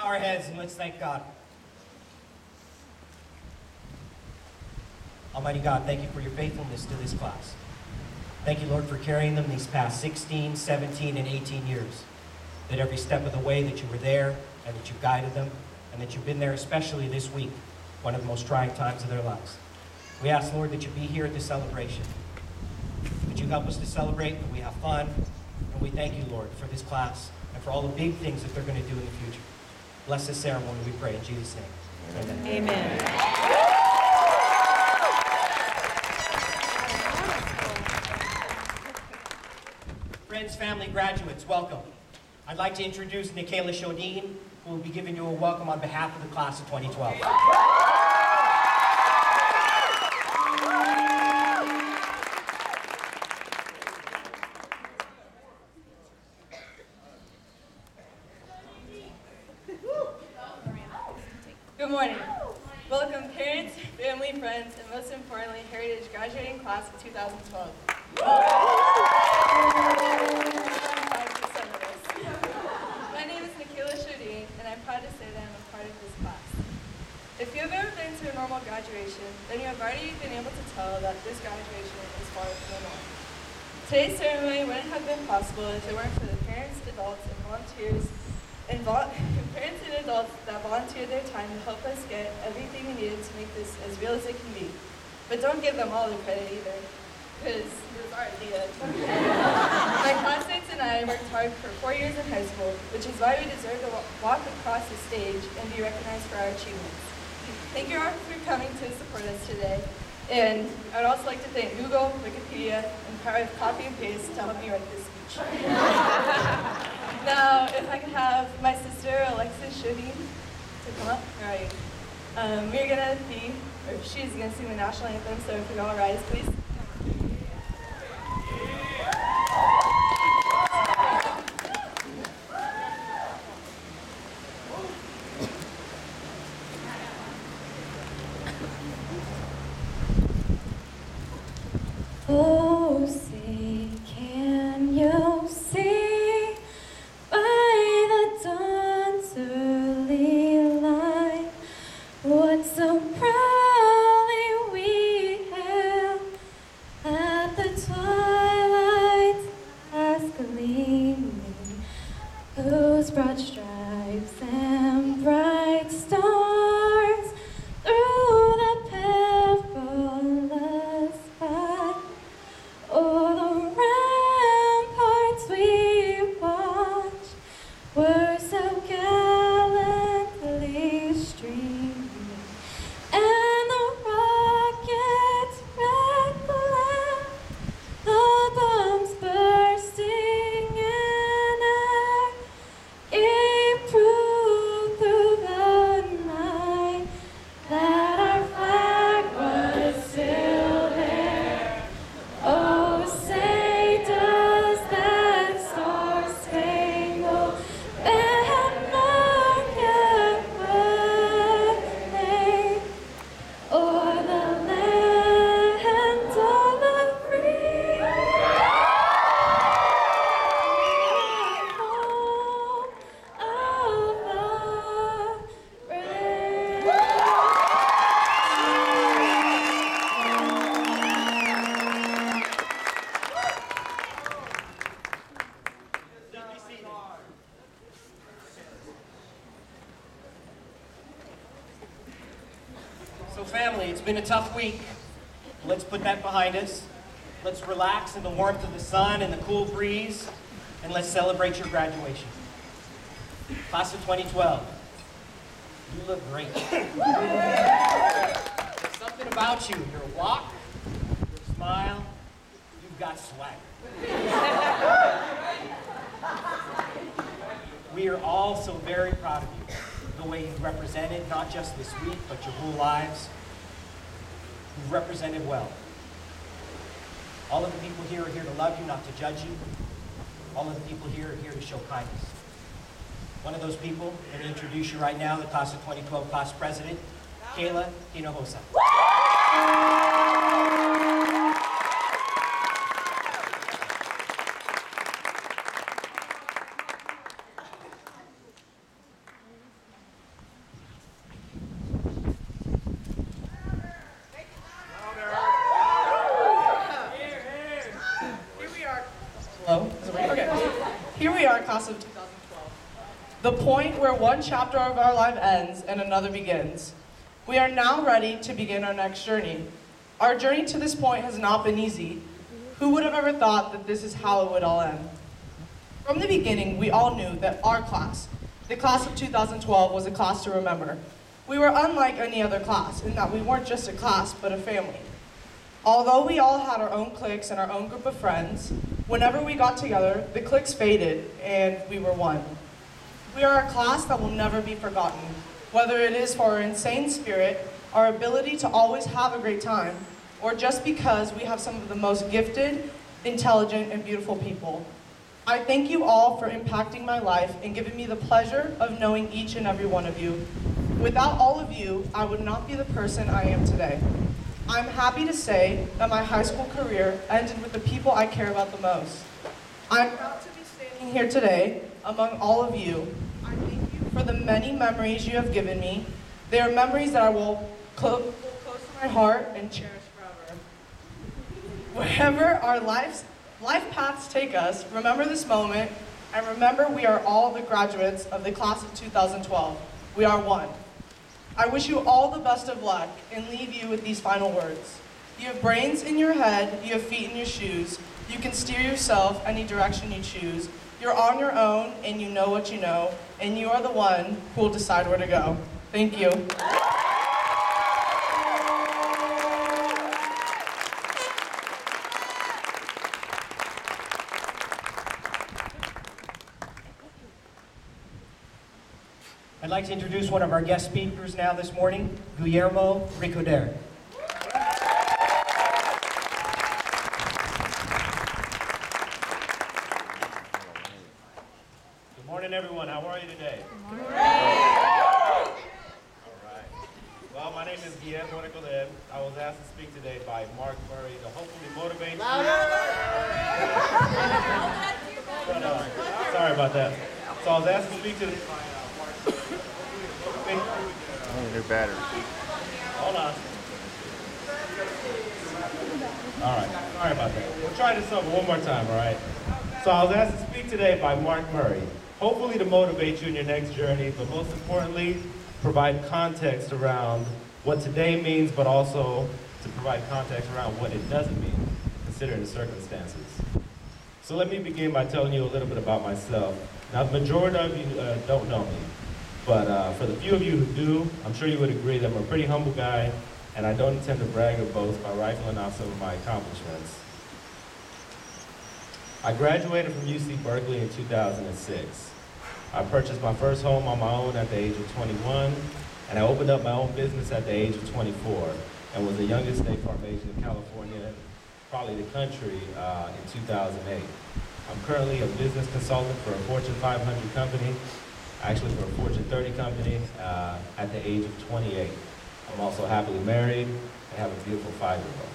our heads and let's thank God. Almighty God, thank you for your faithfulness to this class. Thank you, Lord, for carrying them these past 16, 17, and 18 years. That every step of the way that you were there and that you guided them and that you've been there especially this week, one of the most trying times of their lives. We ask, Lord, that you be here at this celebration. That you help us to celebrate, that we have fun, and we thank you, Lord, for this class and for all the big things that they're going to do in the future. Bless this ceremony, we pray in Jesus' name. Amen. Amen. Friends, family, graduates, welcome. I'd like to introduce Nikayla Shodin, who will be giving you a welcome on behalf of the class of 2012. Good morning. Welcome parents, family, friends, and most importantly, Heritage graduating class of 2012. My name is Nikayla Shodin, and I'm proud to say that I'm a part of this class. If you have ever been to a normal graduation, then you have already been able to tell that this graduation is far from the norm. Today's ceremony wouldn't have been possible if it weren't for the parents, adults, and volunteers parents and adults that volunteered their time to help us get everything we needed to make this as real as it can be. But don't give them all the credit either, because it was our idea. My classmates and I worked hard for 4 years in high school, which is why we deserve to walk across the stage and be recognized for our achievements. Thank you all for coming to support us today. And I would also like to thank Google, Wikipedia, and Power of Copy and Paste to help me write this speech. Now, if I could have my sister, Alexis Shodin, to come up. All right. We're going to be, or she's going to sing the national anthem, so if we all rise, please. Oh, say, can you see by the dawn's early light what so proudly we hailed at the twilight's last gleaming, whose broad stripes and bright stars through the perilous fight o'er the ramparts we watched were so gallantly streaming, and the rockets' red glare, the bombs bursting in air, gave proof through the night that our flag was still there. Oh, say does that star-spangled banner yet wave o'er the land of the free, home of the brave? So family, it's been a tough week. Let's put that behind us. Let's relax in the warmth of the sun and the cool breeze, and let's celebrate your graduation. Class of 2012, you look great. There's something about you, your walk, your smile, you've got swag. We are all so very proud of you. The way you've represented, not just this week, but your whole lives. You've represented well. All of the people here are here to love you, not to judge you. All of the people here are here to show kindness. One of those people, let me introduce you right now, the class of 2012 class president, Kayla Hinojosa. the point where one chapter of our life ends and another begins. We are now ready to begin our next journey. Our journey to this point has not been easy. Who would have ever thought that this is how it would all end? From the beginning, we all knew that our class, the class of 2012, was a class to remember. We were unlike any other class in that we weren't just a class, but a family. Although we all had our own cliques and our own group of friends, whenever we got together, the cliques faded and we were one. We are a class that will never be forgotten, whether it is for our insane spirit, our ability to always have a great time, or just because we have some of the most gifted, intelligent, and beautiful people. I thank you all for impacting my life and giving me the pleasure of knowing each and every one of you. Without all of you, I would not be the person I am today. I'm happy to say that my high school career ended with the people I care about the most. I'm proud to be standing here today among all of you. I thank you for the many memories you have given me. They are memories that I will hold close to my heart and cherish forever. Wherever our life paths take us, remember this moment, and remember we are all the graduates of the class of 2012. We are one. I wish you all the best of luck and leave you with these final words. You have brains in your head, you have feet in your shoes. You can steer yourself any direction you choose. You're on your own and you know what you know, and you are the one who will decide where to go. Thank you. I'd like to introduce one of our guest speakers now this morning, Guillermo Ricoder. Good morning, everyone. How are you today? Good morning. All right. Well, my name is Guillermo Ricoder. I was asked to speak today by Mark Murray to hopefully motivate you. Sorry about that. So I was asked to speak today by Mark Murray. I need a new battery. Hold on. All right. Sorry about that. We'll try this over one more time, all right? So I was asked to speak today by Mark Murray, hopefully to motivate you in your next journey, but most importantly, provide context around what today means, but also to provide context around what it doesn't mean, considering the circumstances. So let me begin by telling you a little bit about myself. Now, the majority of you don't know me, but for the few of you who do, I'm sure you would agree that I'm a pretty humble guy, and I don't intend to brag or boast by rifling off some of my accomplishments. I graduated from UC Berkeley in 2006. I purchased my first home on my own at the age of 21, and I opened up my own business at the age of 24, and was the youngest state farm agent in California, probably the country, in 2008. I'm currently a business consultant for a Fortune 500 company, actually for a Fortune 30 company, at the age of 28. I'm also happily married and have a beautiful 5-year-old.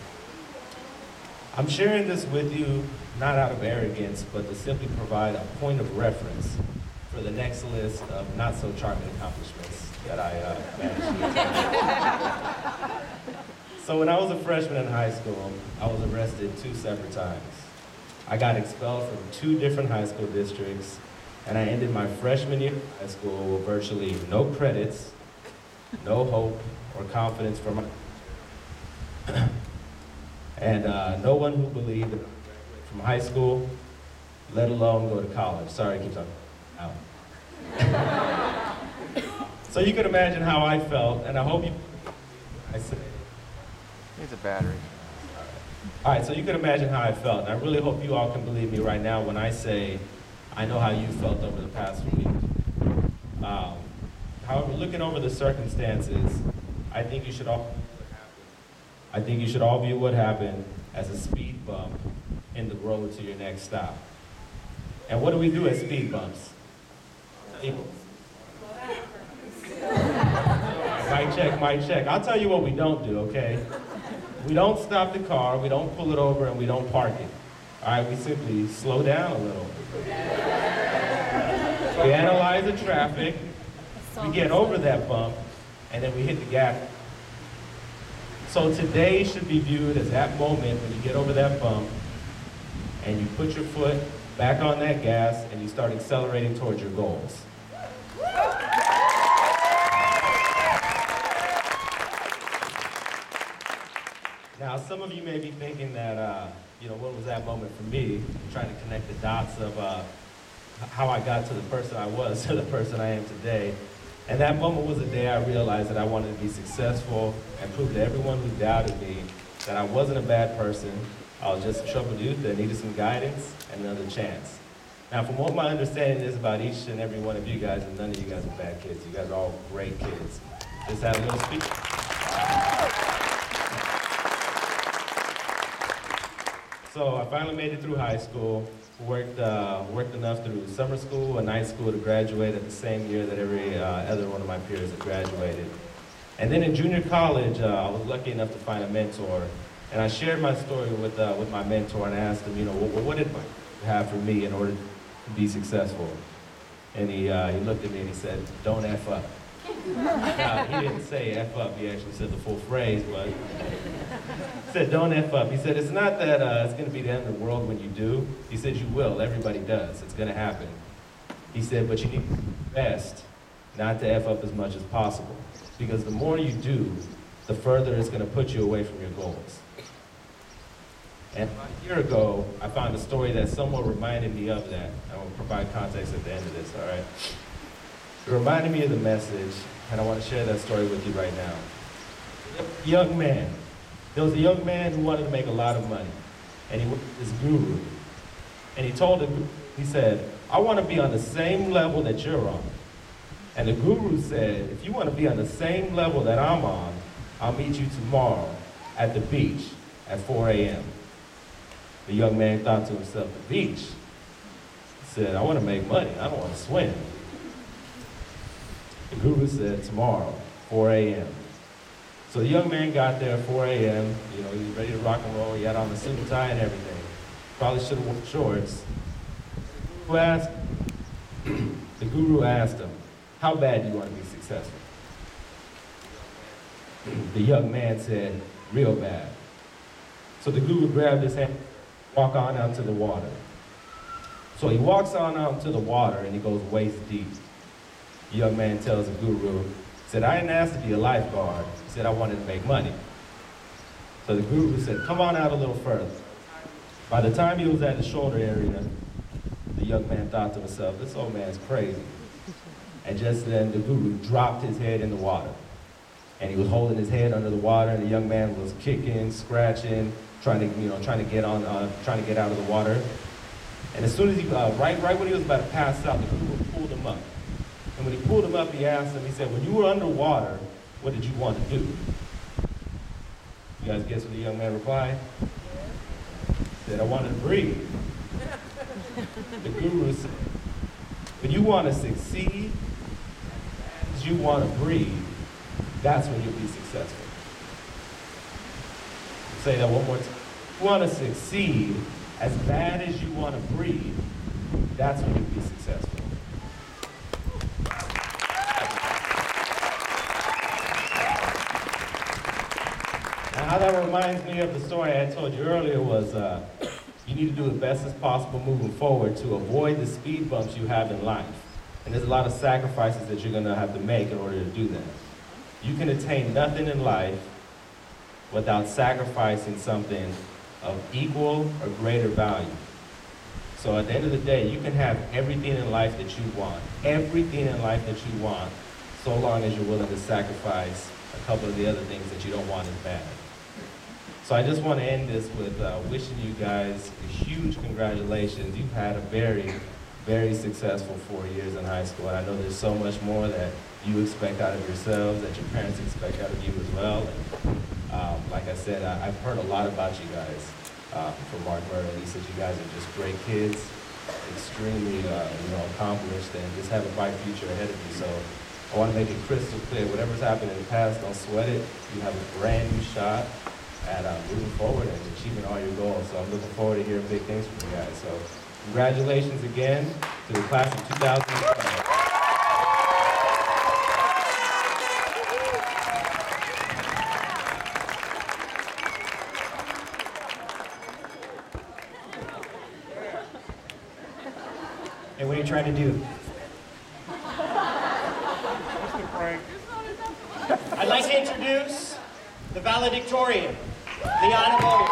I'm sharing this with you not out of arrogance, but to simply provide a point of reference for the next list of not so charming accomplishments that I managed to attain. So when I was a freshman in high school, I was arrested 2 separate times. I got expelled from 2 different high school districts, and I ended my freshman year of high school with virtually no credits, no hope or confidence for my and no one who believed that I would graduate from high school, let alone go to college. Sorry, it keeps on out. So you can imagine how I felt, and I hope you. I said. Needs a battery. All right, so you can imagine how I felt, and I really hope you all can believe me right now when I say I know how you felt over the past week. However, looking over the circumstances, I think you should all view what happened as a speed bump in the road to your next stop. And what do we do at speed bumps? Mic check. I'll tell you what we don't do, okay? We don't stop the car, we don't pull it over, and we don't park it. All right, we simply slow down a little. We analyze the traffic, we get over that bump, and then we hit the gas. So today should be viewed as that moment when you get over that bump, and you put your foot back on that gas, and you start accelerating towards your goals. some of you may be thinking that, what was that moment for me? I'm trying to connect the dots of how I got to the person I was to the person I am today. And that moment was the day I realized that I wanted to be successful and prove to everyone who doubted me that I wasn't a bad person. I was just a troubled youth that needed some guidance and another chance. Now, from what my understanding is about each and every one of you guys, and none of you guys are bad kids. You guys are all great kids. Just had a little speech. So I finally made it through high school, worked enough through summer school and night school to graduate at the same year that every other one of my peers had graduated. And then in junior college, I was lucky enough to find a mentor. And I shared my story with my mentor and asked him, what advice you have for me in order to be successful? And he looked at me and he said, don't F up. Now, he didn't say F up, he actually said the full phrase, but he said, don't F up. He said, it's not that it's going to be the end of the world when you do. He said, you will. Everybody does. It's going to happen. He said, but you need to do your best not to F up as much as possible. Because the more you do, the further it's going to put you away from your goals. And about a year ago, I found a story that somewhat reminded me of that. I will provide context at the end of this, all right? It reminded me of the message, and I want to share that story with you right now. Young man. There was a young man who wanted to make a lot of money, and he went to this guru. And he told him, he said, I want to be on the same level that you're on. And the guru said, if you want to be on the same level that I'm on, I'll meet you tomorrow at the beach at 4 a.m. The young man thought to himself, the beach? He said, I want to make money. I don't want to swim. The guru said, tomorrow, 4 a.m. So the young man got there at 4 a.m. He was ready to rock and roll. He had on the suit and tie and everything. Probably should have worn shorts. The guru asked him, how bad do you want to be successful? The young man said, real bad. So the guru grabbed his hand, walk on out to the water. So he walks on out to the water and he goes waist deep. The young man tells the guru, he said, I didn't ask to be a lifeguard. He said, I wanted to make money. So the guru said, come on out a little further. By the time he was at the shoulder area, the young man thought to himself, this old man's crazy. And just then the guru dropped his head in the water. And he was holding his head under the water, and the young man was kicking, scratching, trying to get out of the water. And as soon as he, right when he was about to pass out, the guru pulled him up. And when he pulled him up, he asked him, he said, when you were underwater, what did you want to do? You guys guess what the young man replied? He said, I wanted to breathe. The guru said, when you want to succeed, as you want to breathe, that's when you'll be successful. I'll say that one more time. If you want to succeed as bad as you want to breathe, that's when you'll be successful. Now, how that reminds me of the story I told you earlier was you need to do the best as possible moving forward to avoid the speed bumps you have in life. And there's a lot of sacrifices that you're going to have to make in order to do that. You can attain nothing in life without sacrificing something of equal or greater value. So at the end of the day, you can have everything in life that you want. Everything in life that you want, so long as you're willing to sacrifice a couple of the other things that you don't want as bad. So I just want to end this with wishing you guys a huge congratulations. You've had a very, very successful 4 years in high school. And I know there's so much more that you expect out of yourselves, that your parents expect out of you as well. And like I said, I've heard a lot about you guys from Mark Murray. He said you guys are just great kids, extremely accomplished, and just have a bright future ahead of you. So I want to make it crystal clear, whatever's happened in the past, don't sweat it. You have a brand new shot at moving forward and achieving all your goals. So I'm looking forward to hearing big things from you guys. So congratulations again to the class of 2012. Hey, what are you trying to do? I'd like to introduce the valedictorian. Liana Bowie.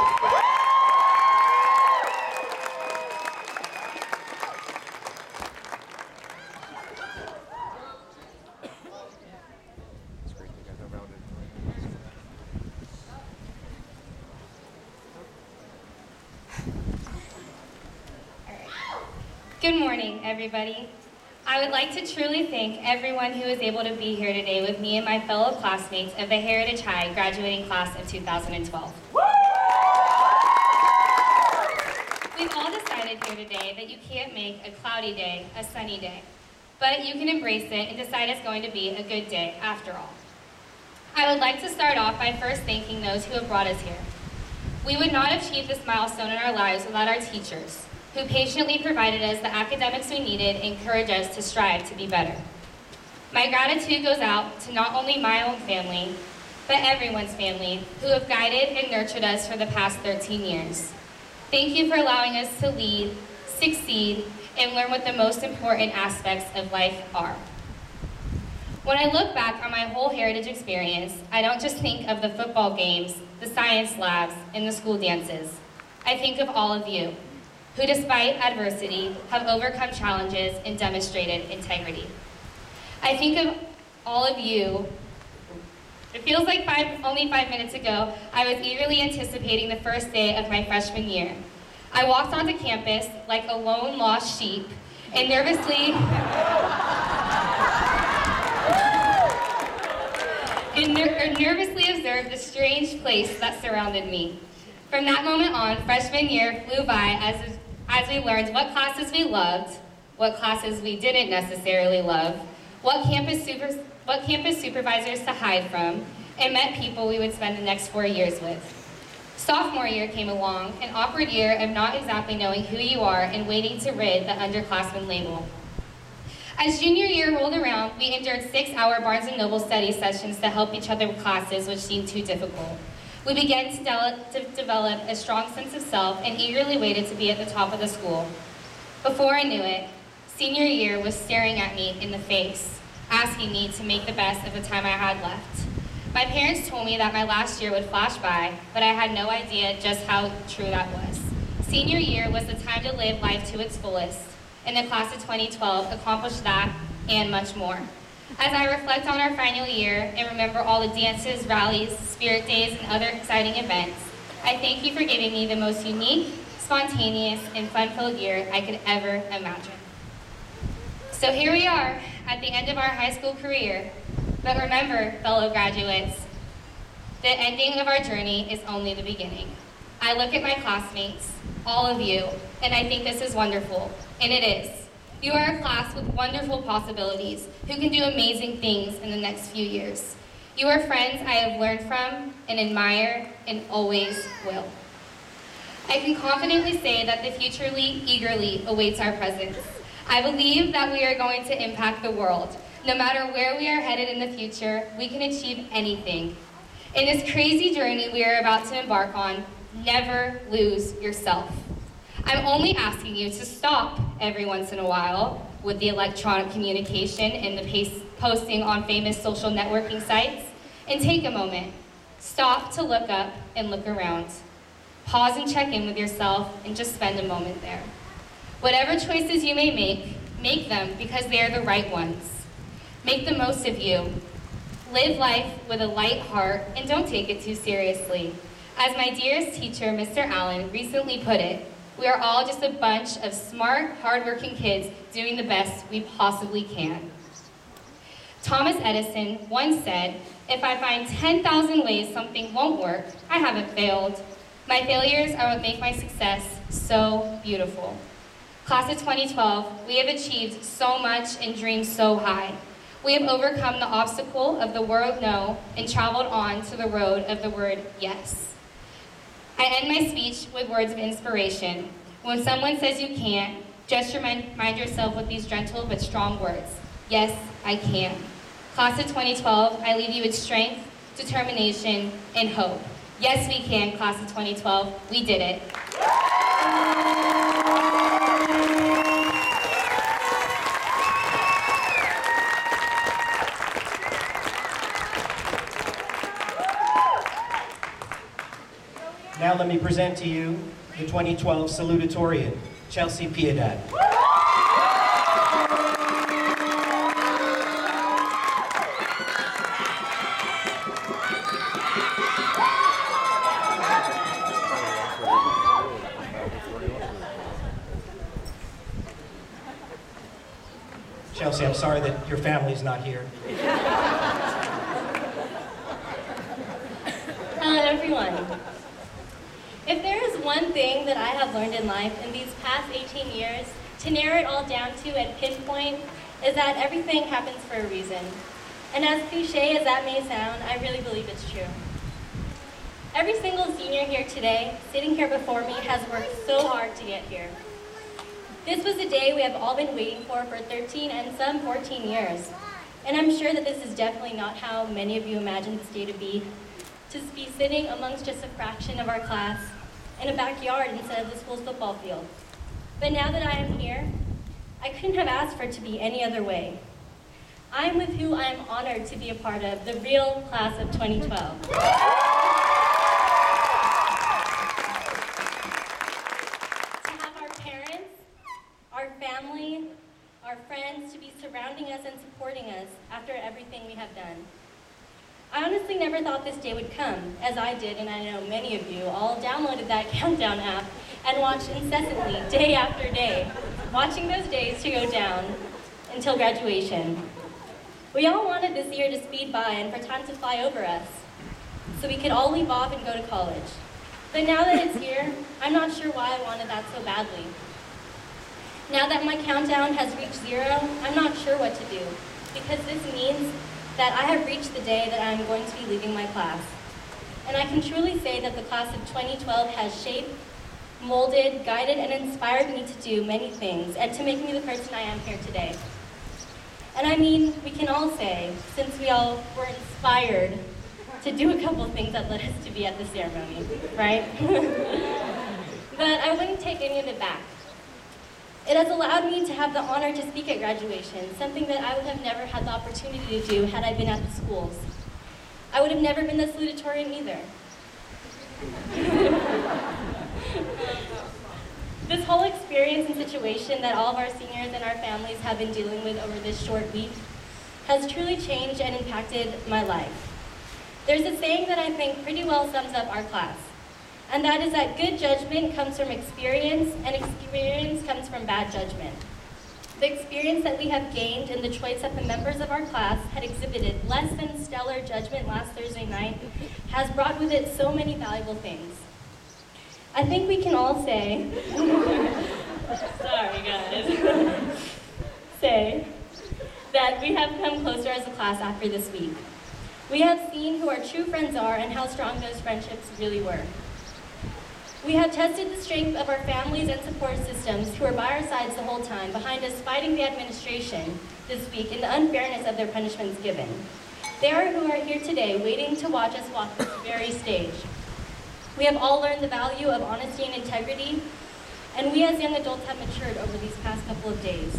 It's great you guys around it. Good morning, everybody. I would like to truly thank everyone who was able to be here today with me and my fellow classmates of the Heritage High graduating class of 2012. We've all decided here today that you can't make a cloudy day a sunny day, but you can embrace it and decide it's going to be a good day after all. I would like to start off by first thanking those who have brought us here. We would not have achieved this milestone in our lives without our teachers, who patiently provided us the academics we needed and encouraged us to strive to be better. My gratitude goes out to not only my own family, but everyone's family who have guided and nurtured us for the past 13 years. Thank you for allowing us to lead, succeed, and learn what the most important aspects of life are. When I look back on my whole Heritage experience, I don't just think of the football games, the science labs, and the school dances. I think of all of you, who despite adversity have overcome challenges and demonstrated integrity. I think of all of you. It feels like only 5 minutes ago, I was eagerly anticipating the first day of my freshman year. I walked onto campus like a lone lost sheep and nervously observed the strange place that surrounded me. From that moment on, freshman year flew by as we learned what classes we loved, what classes we didn't necessarily love, what campus supervisors to hide from, and met people we would spend the next 4 years with. Sophomore year came along, an awkward year of not exactly knowing who you are and waiting to rid the underclassmen label. As junior year rolled around, we endured 6-hour Barnes & Noble study sessions to help each other with classes which seemed too difficult. We began to develop a strong sense of self and eagerly waited to be at the top of the school. Before I knew it, senior year was staring at me in the face, asking me to make the best of the time I had left. My parents told me that my last year would flash by, but I had no idea just how true that was. Senior year was the time to live life to its fullest, and the class of 2012 accomplished that and much more. As I reflect on our final year and remember all the dances, rallies, spirit days, and other exciting events, I thank you for giving me the most unique, spontaneous, and fun-filled year I could ever imagine. So here we are, at the end of our high school career. But remember, fellow graduates, the ending of our journey is only the beginning. I look at my classmates, all of you, and I think this is wonderful, and it is. You are a class with wonderful possibilities who can do amazing things in the next few years. You are friends I have learned from and admire and always will. I can confidently say that the future eagerly awaits our presence. I believe that we are going to impact the world. No matter where we are headed in the future, we can achieve anything. In this crazy journey we are about to embark on, never lose yourself. I'm only asking you to stop every once in a while with the electronic communication and the posting on famous social networking sites, and take a moment. Stop to look up and look around. Pause and check in with yourself and just spend a moment there. Whatever choices you may make them because they are the right ones. Make the most of you. Live life with a light heart and don't take it too seriously. As my dearest teacher, Mr. Allen, recently put it, we are all just a bunch of smart, hardworking kids doing the best we possibly can. Thomas Edison once said, if I find 10,000 ways something won't work, I haven't failed. My failures are what make my success so beautiful. Class of 2012, we have achieved so much and dreamed so high. We have overcome the obstacle of the word no and traveled on to the road of the word yes. I end my speech with words of inspiration. When someone says you can't, just remind yourself with these gentle but strong words. Yes, I can. Class of 2012, I leave you with strength, determination, and hope. Yes, we can, class of 2012. We did it. Now let me present to you the 2012 salutatorian, Chelsea Piedad. Chelsea, I'm sorry that your family's not here. Hello, everyone. If there is one thing that I have learned in life in these past 18 years, to narrow it all down to and pinpoint, is that everything happens for a reason. And as cliche as that may sound, I really believe it's true. Every single senior here today, sitting here before me, has worked so hard to get here. This was a day we have all been waiting for 13 and some 14 years. And I'm sure that this is definitely not how many of you imagined this day to be sitting amongst just a fraction of our class in a backyard instead of the school's football field. But now that I am here, I couldn't have asked for it to be any other way. I am with who I am honored to be a part of, the real class of 2012. To have our parents, our family, our friends to be surrounding us and supporting us after everything we have done. I honestly never thought this day would come, as I did, and I know many of you all downloaded that countdown app and watched incessantly, day after day, watching those days to go down until graduation. We all wanted this year to speed by and for time to fly over us, so we could all leave off and go to college. But now that it's here, I'm not sure why I wanted that so badly. Now that my countdown has reached 0, I'm not sure what to do, because this means that I have reached the day that I'm going to be leaving my class. And I can truly say that the class of 2012 has shaped, molded, guided, and inspired me to do many things and to make me the person I am here today. And I mean, we can all say, since we all were inspired to do a couple of things that led us to be at the ceremony, right? But I wouldn't take any of it back. It has allowed me to have the honor to speak at graduation, something that I would have never had the opportunity to do had I been at the schools. I would have never been the salutatorian either. This whole experience and situation that all of our seniors and our families have been dealing with over this short week has truly changed and impacted my life. There's a saying that I think pretty well sums up our class, and that is that good judgment comes from experience, and experience comes from bad judgment. The experience that we have gained and the choice that the members of our class had exhibited less than stellar judgment last Thursday night has brought with it so many valuable things. I think we can all say, sorry guys, say that we have come closer as a class after this week. We have seen who our true friends are and how strong those friendships really were. We have tested the strength of our families and support systems who are by our sides the whole time, behind us fighting the administration this week in the unfairness of their punishments given. They are who are here today, waiting to watch us walk this very stage. We have all learned the value of honesty and integrity, and we as young adults have matured over these past couple of days.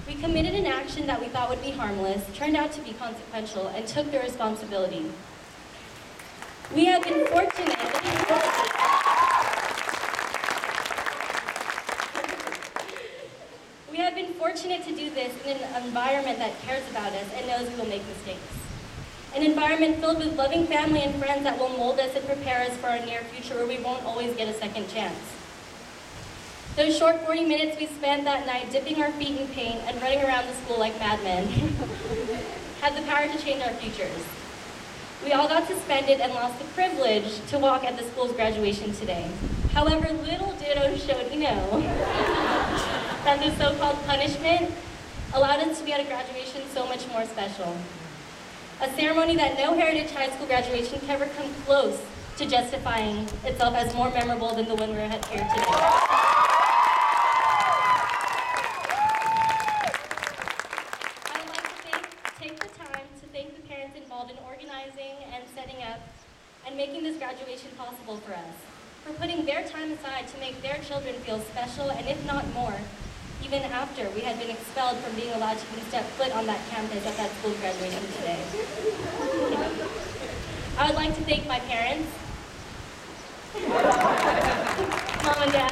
We committed an action that we thought would be harmless, turned out to be consequential, and took the responsibility. We have been fortunate. We have been fortunate to do this in an environment that cares about us and knows we will make mistakes. An environment filled with loving family and friends that will mold us and prepare us for our near future where we won't always get a second chance. Those short 40 minutes we spent that night dipping our feet in paint and running around the school like madmen had the power to change our futures. We all got to spend it and lost the privilege to walk at the school's graduation today. However, little did Oshodi know that the so-called punishment allowed us to be at a graduation so much more special. A ceremony that no Heritage High School graduation can ever come close to justifying itself as more memorable than the one we're at here today. I would like to take the time to thank the parents involved in organizing and setting up and making this graduation possible for us, for putting their time aside to make their children feel special, and if not more, even after we had been expelled from being allowed to even step foot on that campus at that school's graduation today. I would like to thank my parents, Mom and Dad,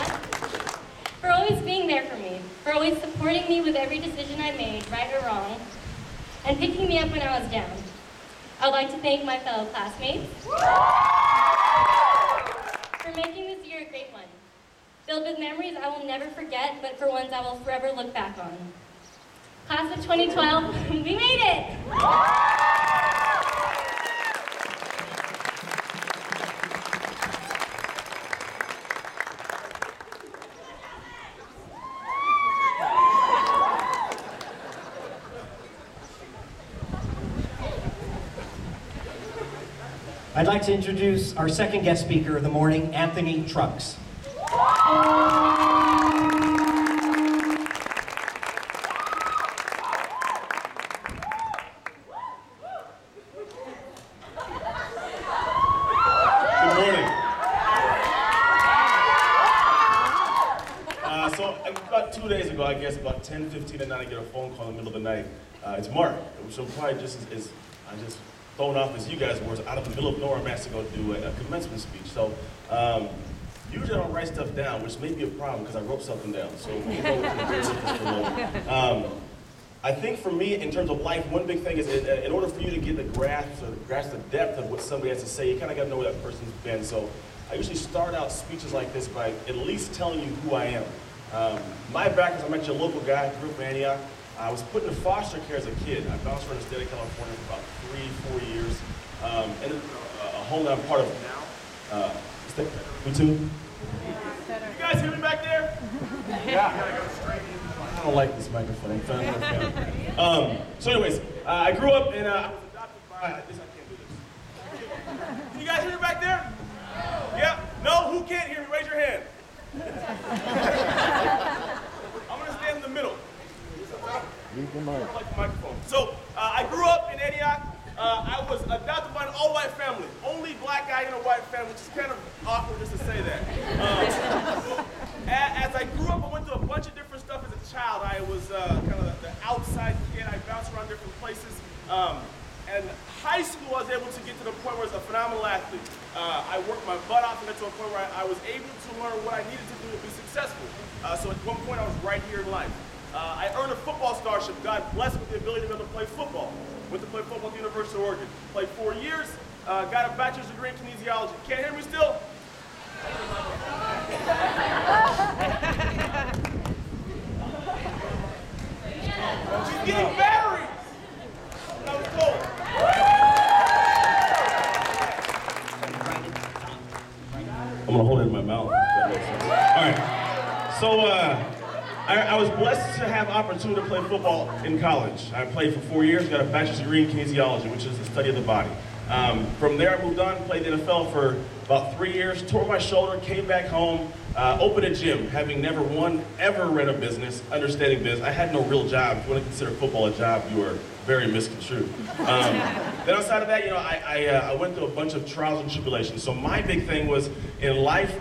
for always being there for me, for always supporting me with every decision I made, right or wrong, and picking me up when I was down. I would like to thank my fellow classmates for making this year a great one, filled with memories I will never forget, but for ones I will forever look back on. Class of 2012, we made it! I'd like to introduce our second guest speaker of the morning, Anthony Trucks. Good morning. So about 2 days ago, I guess about 10:15 at night, I get a phone call in the middle of the night. It's Mark, which I'm probably just as I just thrown off as you guys were. Out of the middle of nowhere, I'm asked to go do a commencement speech. So usually I don't write stuff down, which may be a problem because I wrote something down. So we'll go with the moment. I think for me, in terms of life, one big thing is in order for you to get the grasp the depth of what somebody has to say, you kind of got to know where that person's been. So I usually start out speeches like this by at least telling you who I am. My background is I'm actually a local guy, grew up in Antioch. I was put into foster care as a kid. I bounced around the state of California for about 3-4 years. And a home that I'm part of now. Me too? You guys hear me back there? Yeah. I don't like this microphone. I'm trying to so anyways, I grew up in I was adopted by, I guess I can't do this. Can you guys hear me back there? Yeah? No? Who can't hear me? Raise your hand. I'm gonna stand in the middle. Like the microphone. So I grew up in Antioch. I was adopted by an all-white family. Only black guy in a white family, which is kind of awkward just to say that. As I grew up, I went through a bunch of different stuff as a child. I was kind of the outside kid. I bounced around different places. And high school, I was able to get to the point where I was a phenomenal athlete. I worked my butt off and got to a point where I was able to learn what I needed to do to be successful. So at one point, I was right here in life. I earned a football scholarship. God blessed me with the ability to be able to play football. Went to play football at the University of Oregon. Played 4 years, got a bachelor's degree in kinesiology. Can't hear me still? She's getting batteries! That was cold. I'm gonna hold it in my mouth. That makes sense. All right. So, I was blessed to have the opportunity to play football in college. I played for 4 years, got a bachelor's degree in kinesiology, which is the study of the body. From there, I moved on, played the NFL for about 3 years, tore my shoulder, came back home, opened a gym, having never ever ran a business, understanding business. I had no real job. If you want to consider football a job, you are very misconstrued. Then outside of that, you know, I went through a bunch of trials and tribulations. So my big thing was, in life,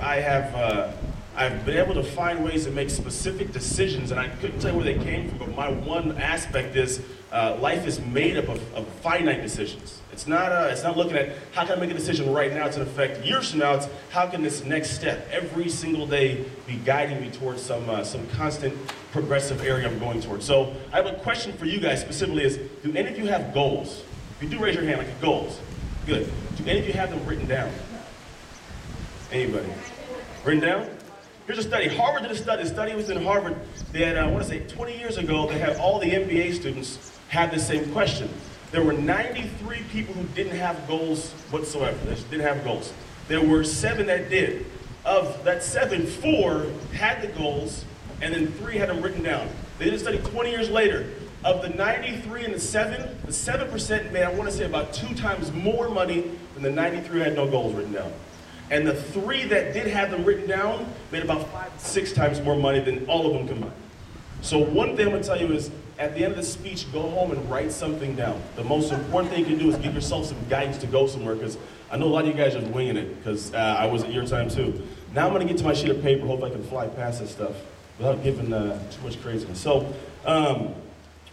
I've been able to find ways to make specific decisions, and I couldn't tell you where they came from, but my one aspect is life is made up of finite decisions. It's not looking at how can I make a decision right now to affect years from now. It's how can this next step every single day be guiding me towards some constant progressive area I'm going towards. So I have a question for you guys specifically is, do any of you have goals? If you do, raise your hand, like goals. Good. Do any of you have them written down? Anybody? Written down? Here's a study. Harvard did a study. The study was in Harvard. They had, I want to say 20 years ago, they had all the MBA students have the same question. There were 93 people who didn't have goals whatsoever. They just didn't have goals. There were 7 that did. Of that 7, 4 had the goals, and then 3 had them written down. They did a study 20 years later. Of the 93 and the 7% made, I want to say, about 2 times more money than the 93 who had no goals written down. And the 3 that did have them written down made about 5 to 6 times more money than all of them combined. So one thing I'm gonna tell you is, at the end of the speech, go home and write something down. The most important thing you can do is give yourself some guidance to go somewhere, because I know a lot of you guys are just winging it, because I was at your time too. Now I'm gonna get to my sheet of paper, hope I can fly past this stuff without giving too much craziness. So,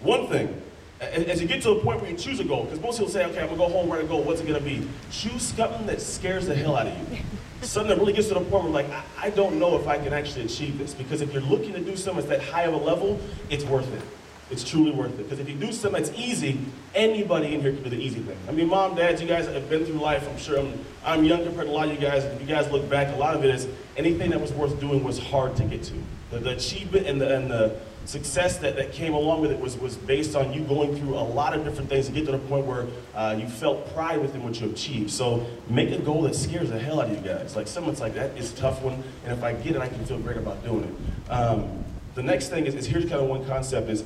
one thing, as you get to a point where you choose a goal, because most people say, okay, I'm gonna go home, write a goal, what's it gonna be? Choose something that scares the hell out of you. Something that really gets to the point where like, I don't know if I can actually achieve this. Because if you're looking to do something that's that high of a level, it's worth it. It's truly worth it. Because if you do something that's easy, anybody in here can do the easy thing. I mean, mom, dads, you guys have been through life. I'm sure I'm young compared to a lot of you guys. If you guys look back, a lot of it is anything that was worth doing was hard to get to. The achievement and the success that came along with it was based on you going through a lot of different things to get to the point where you felt pride within what you achieved. So make a goal that scares the hell out of you guys. Like someone's like, that is a tough one, and if I get it, I can feel great about doing it. The next thing is here's kind of one concept is,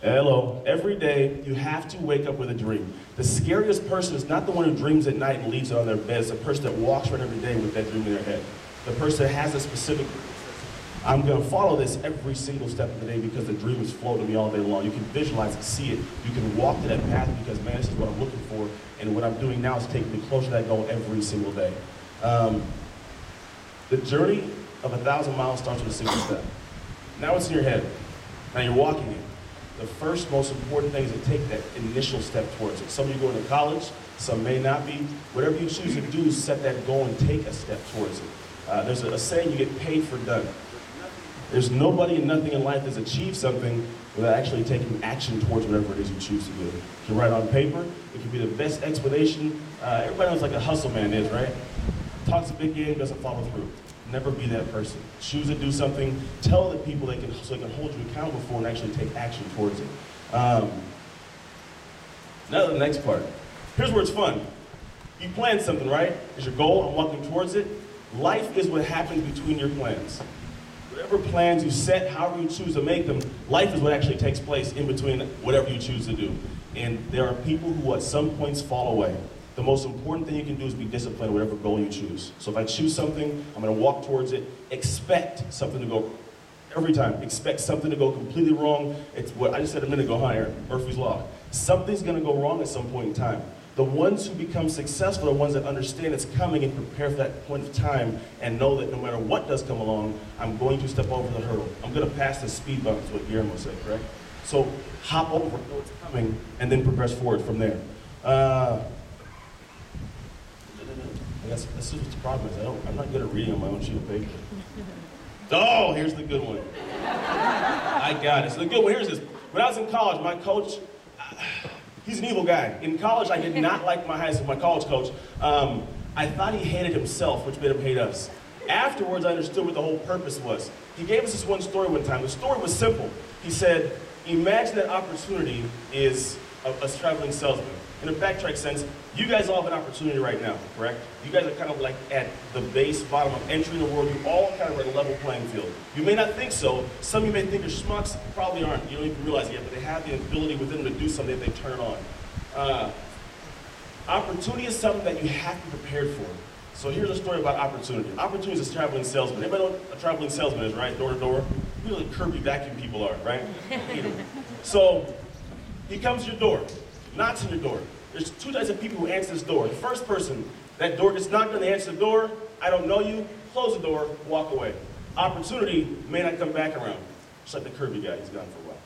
every day you have to wake up with a dream. The scariest person is not the one who dreams at night and leaves it on their bed. It's the person that walks right every day with that dream in their head. The person that has a specific, I'm going to follow this every single step of the day because the dream is flowing to me all day long. You can visualize it, see it. You can walk to that path because, man, this is what I'm looking for. And what I'm doing now is taking me closer to that goal every single day. The journey of 1,000 miles starts with a single step. Now it's in your head. Now you're walking it. The first most important thing is to take that initial step towards it. Some of you going to college, some may not be. Whatever you choose to do is set that goal and take a step towards it. There's a saying, you get paid for done. There's nobody and nothing in life that's achieved something without actually taking action towards whatever it is you choose to do. You can write on paper, it can be the best explanation. Everybody knows like a hustle man is, right? Talks a big game, doesn't follow through. Never be that person. Choose to do something, tell the people so they can hold you accountable for and actually take action towards it. Now the next part. Here's where it's fun. You plan something, right? Is your goal, I'm walking towards it. Life is what happens between your plans. Whatever plans you set, however you choose to make them, life is what actually takes place in between whatever you choose to do. And there are people who at some points fall away. The most important thing you can do is be disciplined in whatever goal you choose. So if I choose something, I'm going to walk towards it. Expect something to go, every time, expect something to go completely wrong. It's what I just said a minute ago, huh, Aaron? Murphy's Law. Something's going to go wrong at some point in time. The ones who become successful are the ones that understand it's coming and prepare for that point of time and know that no matter what does come along, I'm going to step over the hurdle. I'm going to pass the speed bump, is what Guillermo said, correct? So hop over, know it's coming, and then progress forward from there. I guess this is what the problem is. I'm not good at reading on my own sheet of paper. Oh, here's the good one. I got it. So the good one, here's this. When I was in college, my coach, he's an evil guy. In college, I did not like my college coach. I thought he hated himself, which made him hate us. Afterwards, I understood what the whole purpose was. He gave us this one story one time. The story was simple. He said, imagine that opportunity is a traveling salesman. In a backtrack sense, you guys all have an opportunity right now, correct? You guys are kind of like at the base, bottom of entry in the world. You all kind of are at a level playing field. You may not think so. Some of you may think you're schmucks, probably aren't. You don't even realize it yet, but they have the ability within them to do something if they turn it on. Opportunity is something that you have to be prepared for. So here's a story about opportunity. Opportunity is a traveling salesman. Anybody know what a traveling salesman is, right? Door to door. Really curvy vacuum people are, right? So he comes to your door, knocks on your door. There's two types of people who answer this door. The first person, that door gets knocked on, they answer the door. I don't know you. Close the door, walk away. Opportunity may not come back around. Just like the curvy guy, he's gone for a while.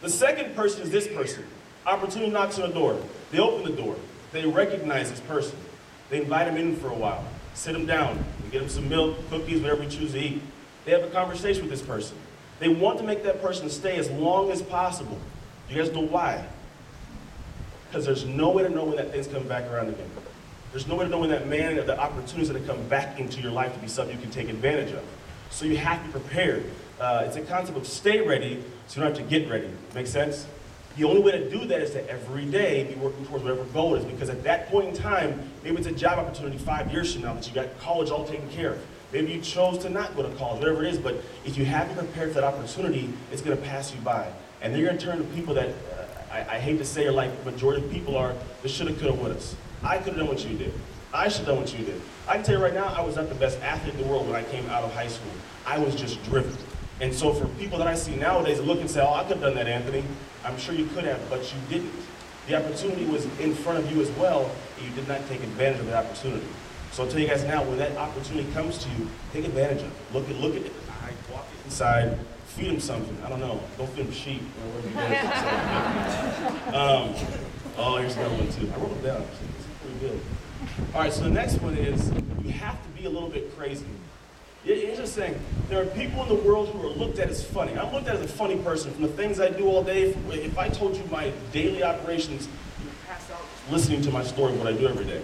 The second person is this person. Opportunity knocks on the door. They open the door. They recognize this person. They invite him in for a while. Sit him down. They get him some milk, cookies, whatever you choose to eat. They have a conversation with this person. They want to make that person stay as long as possible. You guys know why? Because there's no way to know when that thing's coming back around again. There's no way to know when that man or the opportunities are going to come back into your life to be something you can take advantage of. So you have to be prepared. It's a concept of stay ready, so you don't have to get ready. Make sense? The only way to do that is to every day be working towards whatever goal it is, because at that point in time, maybe it's a job opportunity 5 years from now that you got college all taken care of. Maybe you chose to not go to college, whatever it is, but if you haven't prepared for that opportunity, it's going to pass you by. And then you're going to turn to people that, I hate to say are like the majority of people are, the shoulda, coulda, wouldas. I could have done what you did. I should have done what you did. I can tell you right now, I was not the best athlete in the world when I came out of high school. I was just driven. And so for people that I see nowadays that look and say, oh, I could have done that, Anthony, I'm sure you could have, but you didn't. The opportunity was in front of you as well, and you did not take advantage of that opportunity. So I'll tell you guys now, when that opportunity comes to you, take advantage of it. Look at it, walk it inside, feed them something. I don't know, go feed them sheep. Or whatever you guys oh, here's another one too. I wrote them down. It's pretty good. All right, so the next one is you have to be a little bit crazy. Here's just saying, there are people in the world who are looked at as funny. I'm looked at as a funny person from the things I do all day. If I told you my daily operations, you'd pass out listening to my story of what I do every day.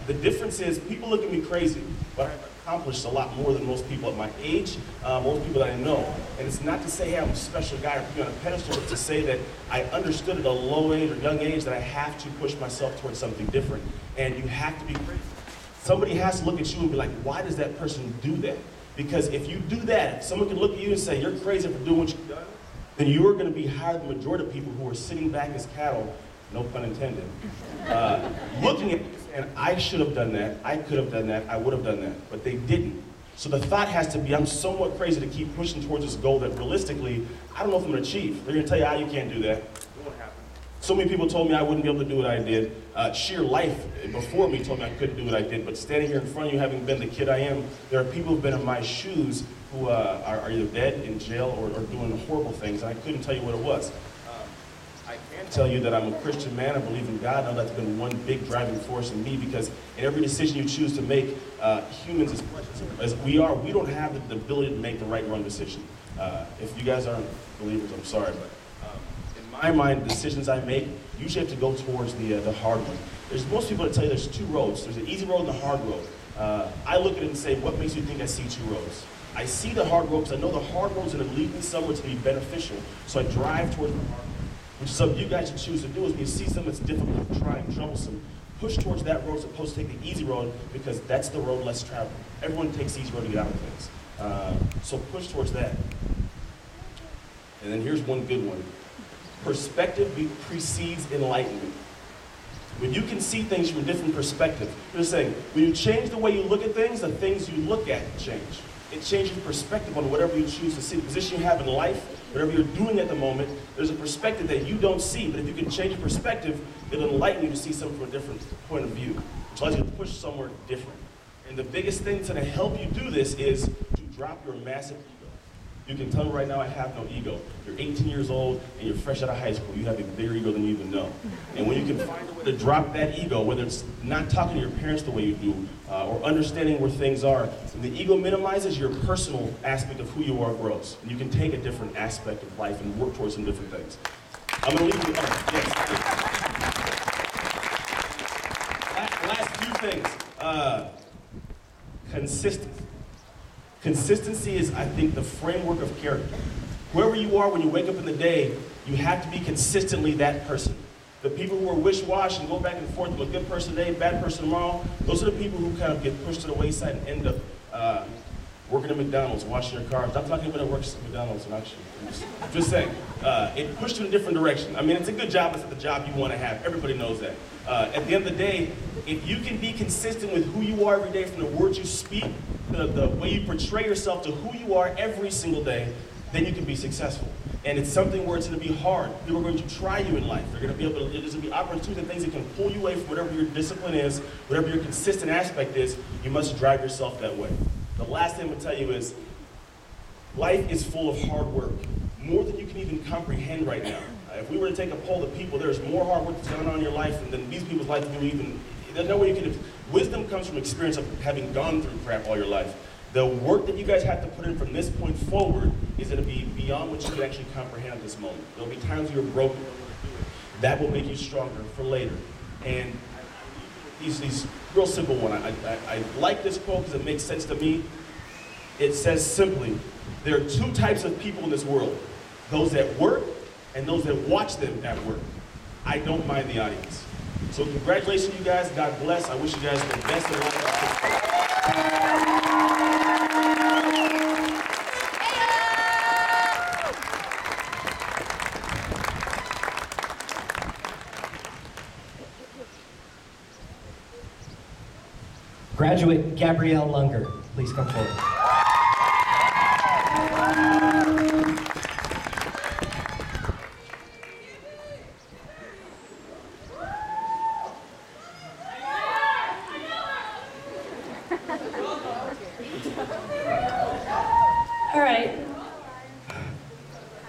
The difference is people look at me crazy, but I've accomplished a lot more than most people at my age, most people that I know. And it's not to say, hey, I'm a special guy or put me on a pedestal, but to say that I understood at a low age or young age that I have to push myself towards something different. And you have to be crazy. Somebody has to look at you and be like, why does that person do that? Because if you do that, if someone can look at you and say, you're crazy for doing what you've done, then you are going to be higher than the majority of people who are sitting back as cattle, no pun intended, looking at you and I should have done that, I could have done that, I would have done that, but they didn't. So the thought has to be, I'm somewhat crazy to keep pushing towards this goal that realistically, I don't know if I'm going to achieve. They're going to tell you, you can't do that. It won't happen. So many people told me I wouldn't be able to do what I did. Sheer life before me told me I couldn't do what I did, but standing here in front of you, having been the kid I am, there are people who've been in my shoes who are either dead, in jail, or doing horrible things, and I couldn't tell you what it was. I can tell you that I'm a Christian man, I believe in God, and that's been one big driving force in me, because in every decision you choose to make, humans as we are, we don't have the ability to make the right and wrong decision. If you guys aren't believers, I'm sorry, but in my mind, the decisions I make usually have to go towards the hard one. There's most people that tell you there's two roads. There's an easy road and a hard road. I look at it and say, what makes you think I see two roads? I see the hard road because I know the hard road's going to lead me somewhere to be beneficial, so I drive towards the hard road. Which is something you guys should choose to do, is when you see something that's difficult, trying, troublesome, push towards that road as opposed to take the easy road, because that's the road less traveled. Everyone takes the easy road to get out of things. So push towards that. And then here's one good one. Perspective precedes enlightenment. When you can see things from a different perspective, you're saying, when you change the way you look at things, the things you look at change. It changes perspective on whatever you choose to see. The position you have in life, whatever you're doing at the moment, there's a perspective that you don't see, but if you can change your perspective, it'll enlighten you to see something from a different point of view, which allows you to push somewhere different. And the biggest thing to help you do this is to drop your massive ego. You can tell me right now I have no ego. You're 18 years old and you're fresh out of high school. You have a bigger ego than you even know. And when you can find a way to drop that ego, whether it's not talking to your parents the way you do, or understanding where things are, when the ego minimizes, your personal aspect of who you are grows. And you can take a different aspect of life and work towards some different things. I'm going to leave you, last few things. Consistency. Consistency is, I think, the framework of character. Whoever you are when you wake up in the day, you have to be consistently that person. The people who are wish-wash and go back and forth, I'm a good person today, bad person tomorrow, those are the people who kind of get pushed to the wayside and end up working at McDonald's, washing your cars. Not talking about that works at McDonald's, actually. I'm just saying. It pushed you in a different direction. I mean, it's a good job, it's not the job you want to have. Everybody knows that. At the end of the day, if you can be consistent with who you are every day, from the words you speak, the way you portray yourself to who you are every single day, then you can be successful. And it's something where it's going to be hard. People are going to try you in life. They're going to be able to, there's going to be opportunities and things that can pull you away from whatever your discipline is, whatever your consistent aspect is. You must drive yourself that way. The last thing I'm going to tell you is, life is full of hard work, more than you can even comprehend right now. If we were to take a poll of people, there's more hard work that's going on in your life than these people's life you even, there's no way you can, wisdom comes from experience of having gone through crap all your life. The work that you guys have to put in from this point forward is going to be beyond what you can actually comprehend at this moment. There'll be times you're broken. That will make you stronger for later. And these real simple one. I like this quote because it makes sense to me. It says simply, there are two types of people in this world. Those that work and those that watch them at work. I don't mind the audience. So congratulations, you guys. God bless. I wish you guys the best of luck. Graduate Gabrielle Lunger, please come forward. All right.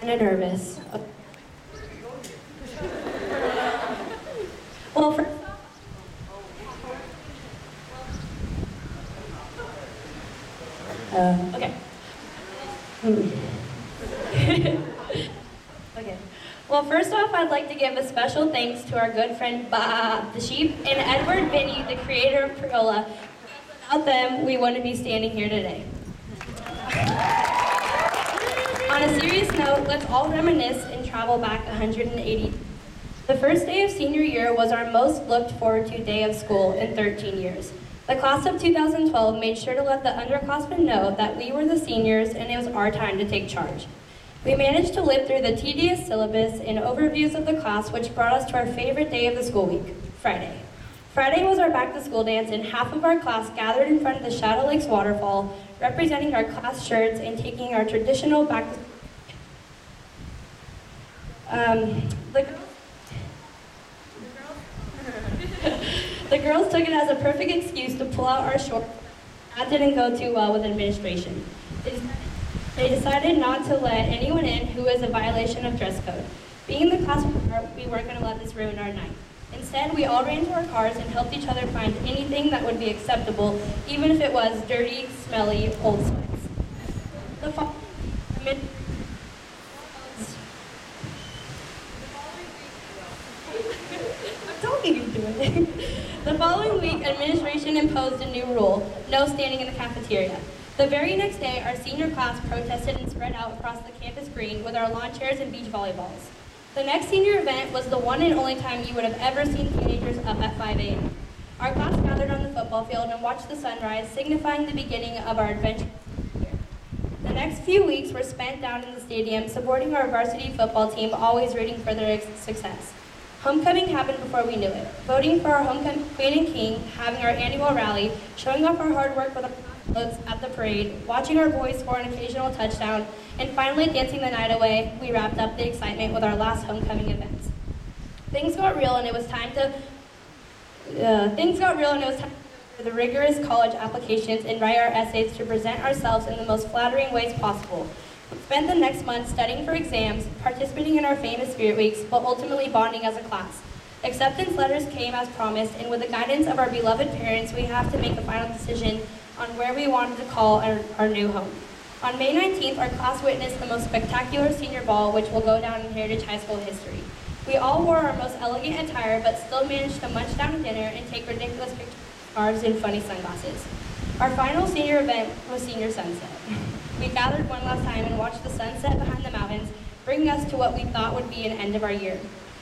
Kind of nervous. Well, Okay. Okay. Well, first off, I'd like to give a special thanks to our good friend Bob the Sheep and Edward Binney, the creator of Crayola. Without them, we wouldn't be standing here today. On a serious note, let's all reminisce and travel back 180. The first day of senior year was our most looked forward to day of school in 13 years. The class of 2012 made sure to let the underclassmen know that we were the seniors and it was our time to take charge. We managed to live through the tedious syllabus and overviews of the class, which brought us to our favorite day of the school week, Friday. Friday was our back-to-school dance, and half of our class gathered in front of the Shadow Lakes waterfall, representing our class shirts and taking our traditional back-to-school. The girls took it as a perfect excuse to pull out our shorts. That didn't go too well with administration. They decided not to let anyone in who was a violation of dress code. Being the class we weren't going to let this ruin our night. Instead, we all ran to our cars and helped each other find anything that would be acceptable, even if it was dirty, smelly, old sweats. The following week, administration imposed a new rule: no standing in the cafeteria. The very next day, our senior class protested and spread out across the campus green with our lawn chairs and beach volleyballs. The next senior event was the one and only time you would have ever seen teenagers up at 5 a.m. Our class gathered on the football field and watched the sunrise, signifying the beginning of our adventure. The next few weeks were spent down in the stadium, supporting our varsity football team, always rooting for their success. Homecoming happened before we knew it. Voting for our homecoming queen and king, having our annual rally, showing off our hard work with our floats at the parade, watching our boys score an occasional touchdown, and finally dancing the night away, we wrapped up the excitement with our last homecoming events. Things got real and it was time for the rigorous college applications and write our essays to present ourselves in the most flattering ways possible. We spent the next month studying for exams, participating in our famous Spirit Weeks, but ultimately bonding as a class. Acceptance letters came as promised, and with the guidance of our beloved parents, we have to make a final decision on where we wanted to call our new home. On May 19th, our class witnessed the most spectacular senior ball, which will go down in Heritage High School history. We all wore our most elegant attire, but still managed to munch down a dinner and take ridiculous pictures of scarves and funny sunglasses. Our final senior event was Senior Sunset. We gathered one last time and watched the sunset behind the mountains, bringing us to what we thought would be an end of our year.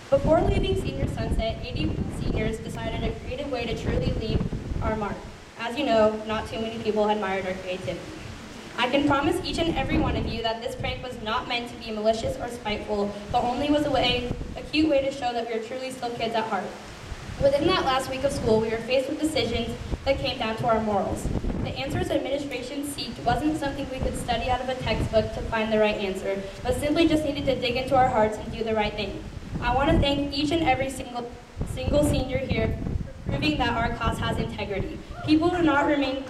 Before leaving Senior Sunset, 80 seniors decided a creative way to truly leave our mark. As you know, not too many people admired our creativity. I can promise each and every one of you that this prank was not meant to be malicious or spiteful, but only was a cute way to show that we are truly still kids at heart. Within that last week of school, we were faced with decisions that came down to our morals. The answers administration seeked wasn't something we could study out of a textbook to find the right answer, but simply just needed to dig into our hearts and do the right thing. I want to thank each and every single senior here for proving that our class has integrity. People do not remain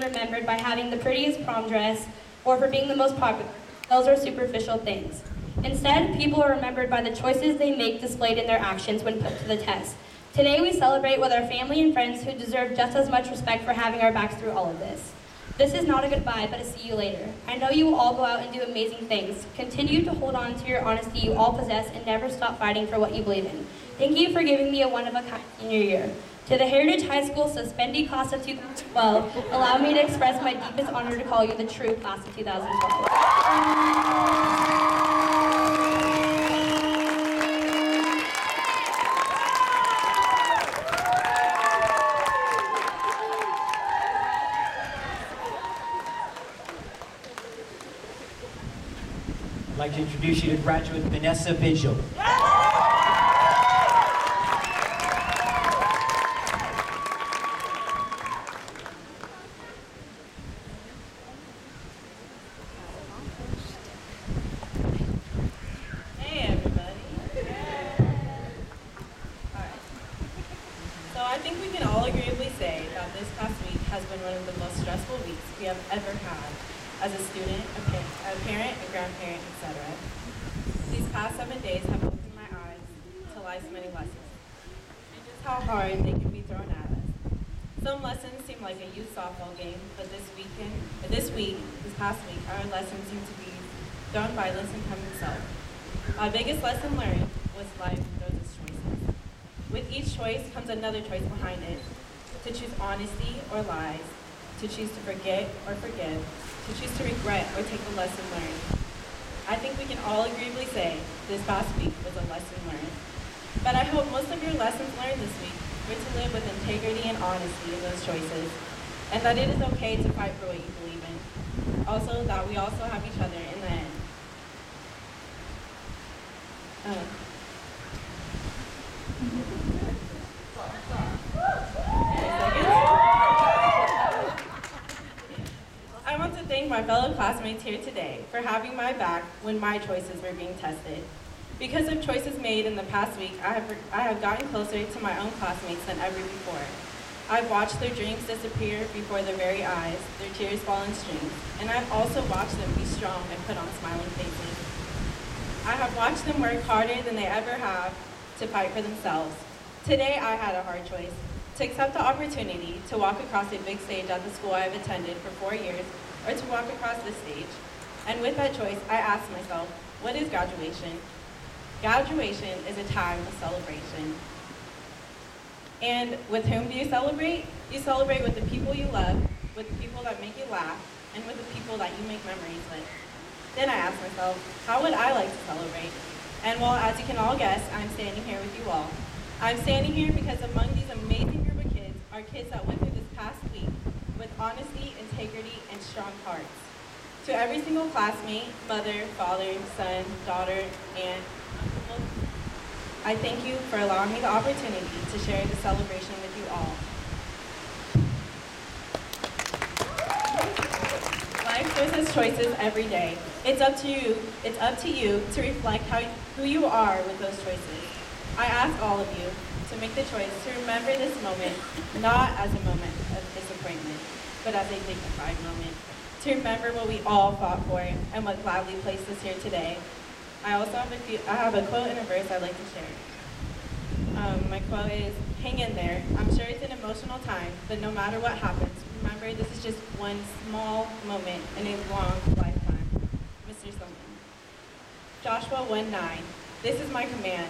remembered by having the prettiest prom dress or for being the most popular. Those are superficial things. Instead, people are remembered by the choices they make displayed in their actions when put to the test. Today, we celebrate with our family and friends who deserve just as much respect for having our backs through all of this. This is not a goodbye, but a see you later. I know you will all go out and do amazing things. Continue to hold on to your honesty you all possess and never stop fighting for what you believe in. Thank you for giving me a one-of-a-kind senior year. To the Heritage High School suspendee class of 2012, allow me to express my deepest honor to call you the true class of 2012. I'd like to introduce you to graduate Vanessa Vigil. as a student, a parent, a grandparent, etc. These past 7 days have opened my eyes to life's many lessons, and just how hard they can be thrown at us. Some lessons seem like a youth softball game, but this past week, our lessons seem to be thrown by Lincecum himself. Our biggest lesson learned was life throws us choices. With each choice comes another choice behind it. To choose honesty or lies, to choose to forget or forgive, to choose to regret or take the lesson learned. I think we can all agreeably say this past week was a lesson learned. But I hope most of your lessons learned this week were to live with integrity and honesty in those choices, and that it is okay to fight for what you believe in. Also, that we also have each other in the end. I want to thank my fellow classmates here today for having my back when my choices were being tested. Because of choices made in the past week, I have gotten closer to my own classmates than ever before. I've watched their dreams disappear before their very eyes, their tears fall in streams, and I've also watched them be strong and put on smiling faces. I have watched them work harder than they ever have to fight for themselves. Today, I had a hard choice: to accept the opportunity to walk across a big stage at the school I've attended for 4 years, or to walk across this stage. And with that choice, I asked myself, what is graduation? Graduation is a time of celebration. And with whom do you celebrate? You celebrate with the people you love, with the people that make you laugh, and with the people that you make memories with. Then I asked myself, how would I like to celebrate? And well, as you can all guess, I'm standing here with you all. I'm standing here because among these amazing group of kids are kids that went through this past week with honesty, integrity, and strong hearts. To every single classmate, mother, father, son, daughter, aunt, uncle, I thank you for allowing me the opportunity to share the celebration with you all. Life throws us choices every day. It's up to you to reflect who you are with those choices. I ask all of you to make the choice to remember this moment, not as a moment of disappointment, but as a dignified moment. To remember what we all fought for and what gladly placed us here today. I also have a quote and a verse I'd like to share. My quote is, hang in there. I'm sure it's an emotional time, but no matter what happens, remember this is just one small moment in a long lifetime. Mr. Silman. Joshua 1:9. This is my command.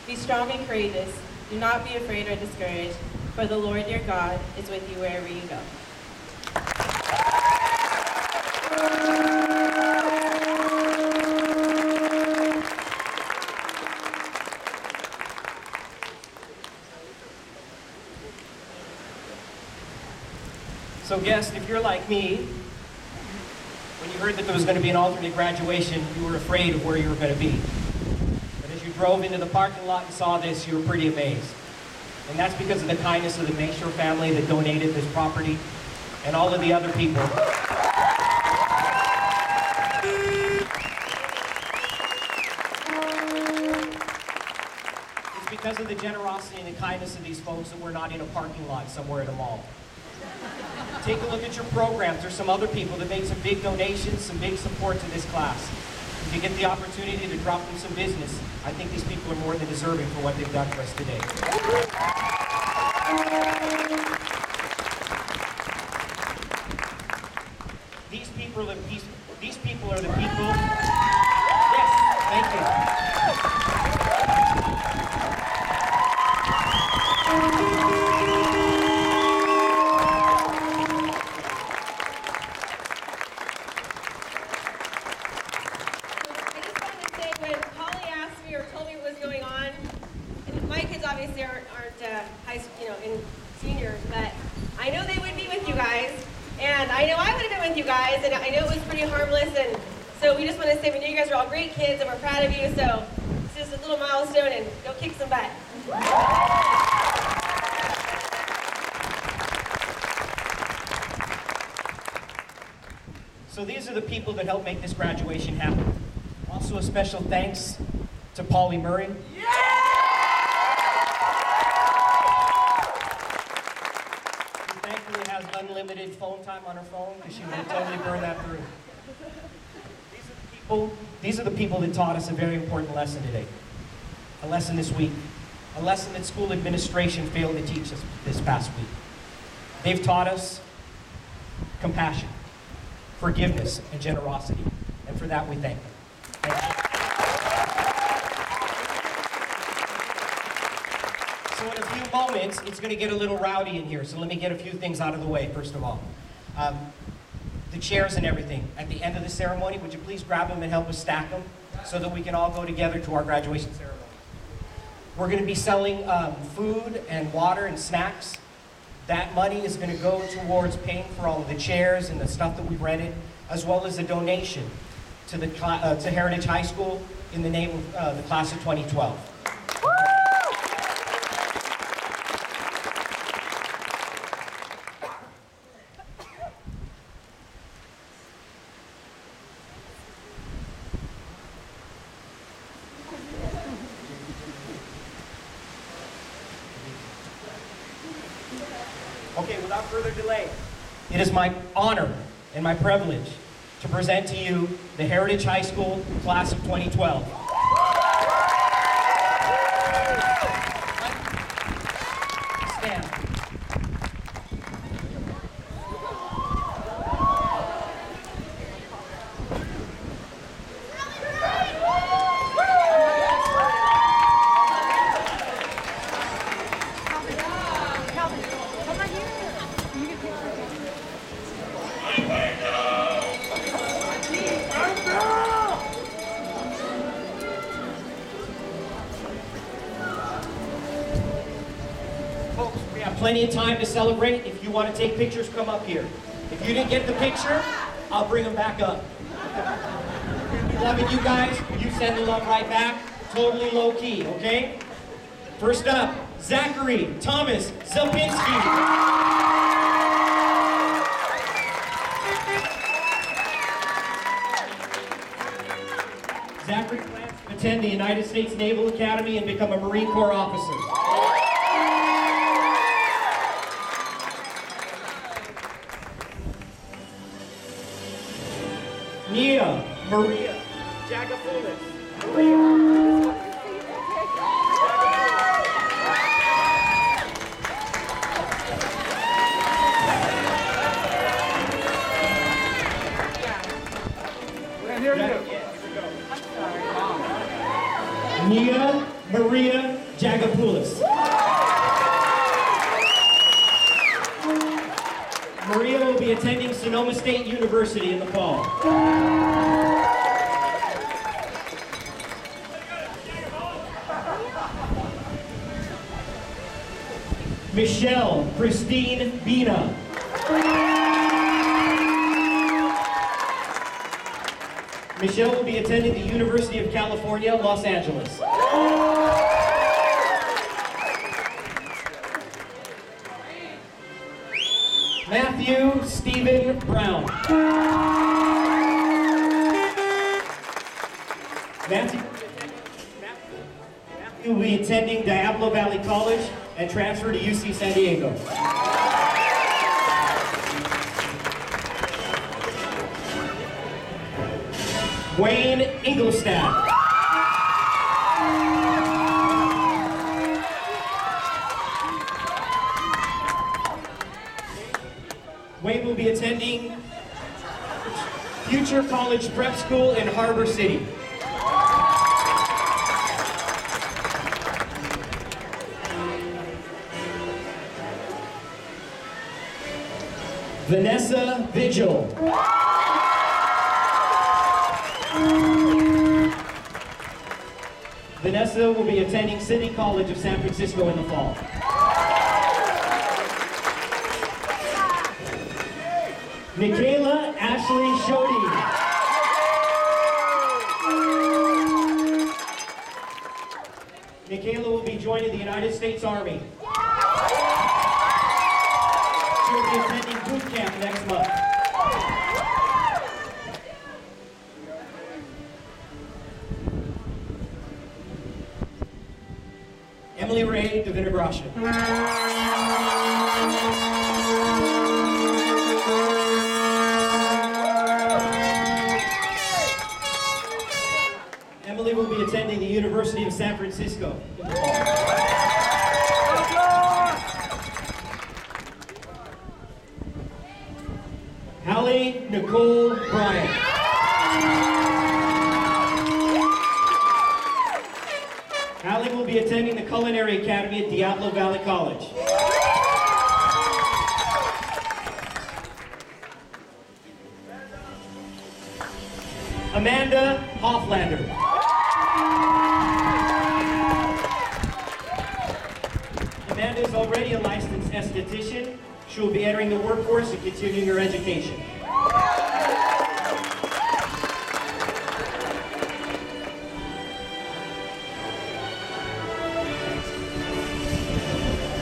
Be strong and courageous. Do not be afraid or discouraged, for the Lord your God is with you wherever you go. So guest, if you're like me, when you heard that there was going to be an alternate graduation, you were afraid of where you were going to be. But as you drove into the parking lot and saw this, you were pretty amazed. And that's because of the kindness of the Mayshore family that donated this property and all of the other people. It's because of the generosity and the kindness of these folks that we're not in a parking lot somewhere at a mall. Take a look at your programs. There's some other people that made some big donations, some big support to this class. If you get the opportunity to drop them some business, I think these people are more than deserving for what they've done for us today. These people are the people. Yes, thank you. And I know it was pretty harmless, and so we just want to say we know you guys are all great kids and we're proud of you, so it's just a little milestone and go kick some butt. So these are the people that helped make this graduation happen. Also a special thanks to Polly Murray. Unlimited phone time on her phone because she would totally burn that through. These are the people that taught us a very important lesson today. A lesson this week. a lesson that school administration failed to teach us this past week. They've taught us compassion, forgiveness, and generosity. And for that, we thank them. Thank you. So in a few moments, it's going to get a little rowdy in here. So let me get a few things out of the way, first of all. The chairs and everything. At the end of the ceremony, would you please grab them and help us stack them so that we can all go together to our graduation ceremony. We're going to be selling food and water and snacks. That money is going to go towards paying for all of the chairs and the stuff that we've rented, as well as a donation to to Heritage High School in the name of the class of 2012. Okay, without further delay, it is my honor and my privilege to present to you the Heritage High School class of 2012. Stand. Folks, we have plenty of time to celebrate. If you want to take pictures, come up here. If you didn't get the picture, I'll bring them back up. Loving you guys, you send the love right back. Totally low key, okay? First up, Zachary Thomas Zelpinski. Zachary plans to attend the United States Naval Academy and become a Marine Corps officer. Nia Maria Jagafoulis. Nia Maria Jagapoulis. Maria will be attending Sonoma State University in the fall. Michelle Christine Bina. Michelle will be attending the University of California, Los Angeles. Matthew Stephen Brown. Matthew will be attending Diablo Valley College and transfer to UC San Diego. Wayne Ingolstadt. Wayne will be attending Future College Prep School in Harbor City. Vanessa Vigil. Vanessa will be attending City College of San Francisco in the fall. Michaela Ashley Shody. Michaela will be joining the United States Army. She will be attending boot camp next month. Emily Ray Davinagrasha. Emily will be attending the University of San Francisco in the fall. Nicole Bryant. Allie will be attending the Culinary Academy at Diablo Valley College. Amanda Hofflander. Amanda is already a licensed esthetician. She will be entering the workforce and continuing her education.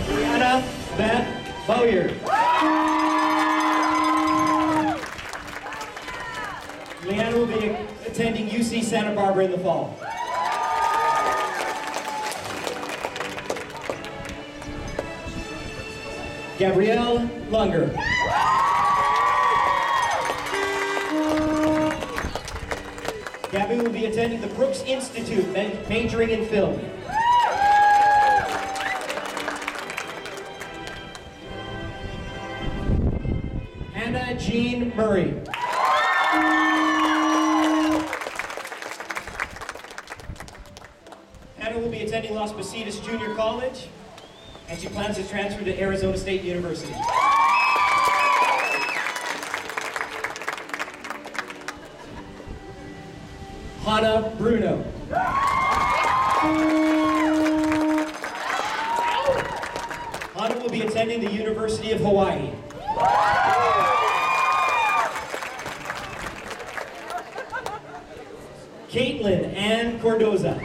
Brianna Beth Bowyer. Leanna will be attending UC Santa Barbara in the fall. Gabrielle Lunger. Gabby will be attending the Brooks Institute, majoring in film. Hannah Jean Murray. Hannah will be attending Las Positas Junior College, and she plans to transfer to Arizona State University. Hannah Bruno. Hannah will be attending the University of Hawaii. Caitlin Ann Cordoza.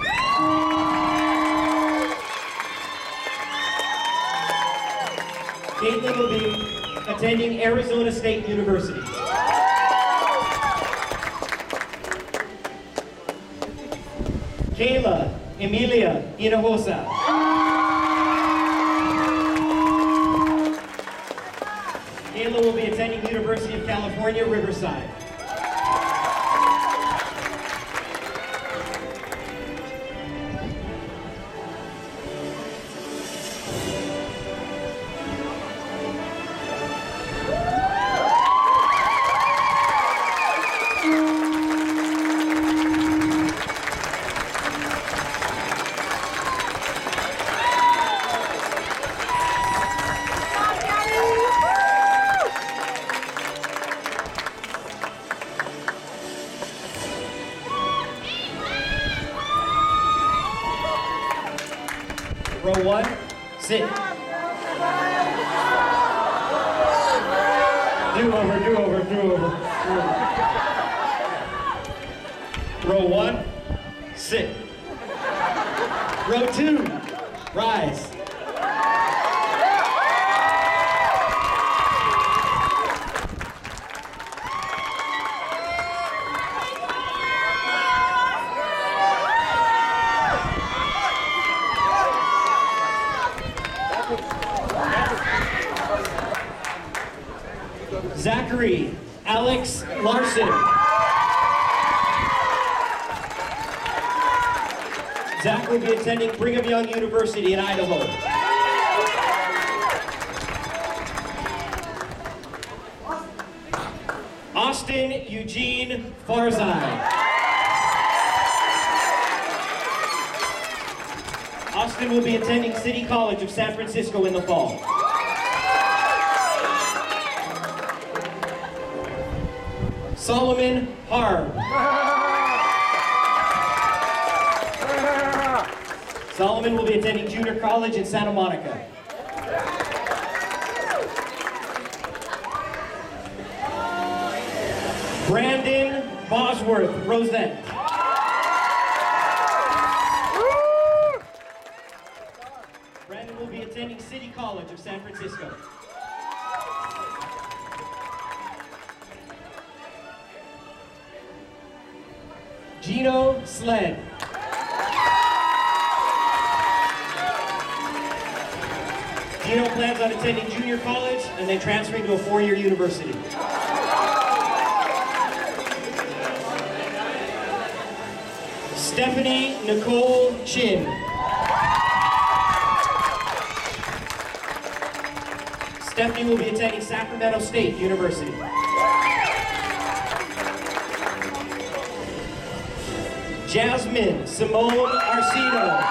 Caitlin will be attending Arizona State University. Kayla Emilia Hinojosa. Kayla will be attending University of California, Riverside. Row one, sit. Do over. Row one, sit. Row two, rise. Zachary Alex Larson. Zach will be attending Brigham Young University in Idaho. Austin Eugene Farzai. Austin will be attending City College of San Francisco in the fall. Solomon Harb. Solomon will be attending junior college in Santa Monica. Brandon Bosworth Rosette. Brandon will be attending City College of San Francisco. Gino Sled. Gino plans on attending junior college and then transferring to a four-year university. Stephanie Nicole Chin. Stephanie will be attending Sacramento State University. Jasmine Simone Arcino.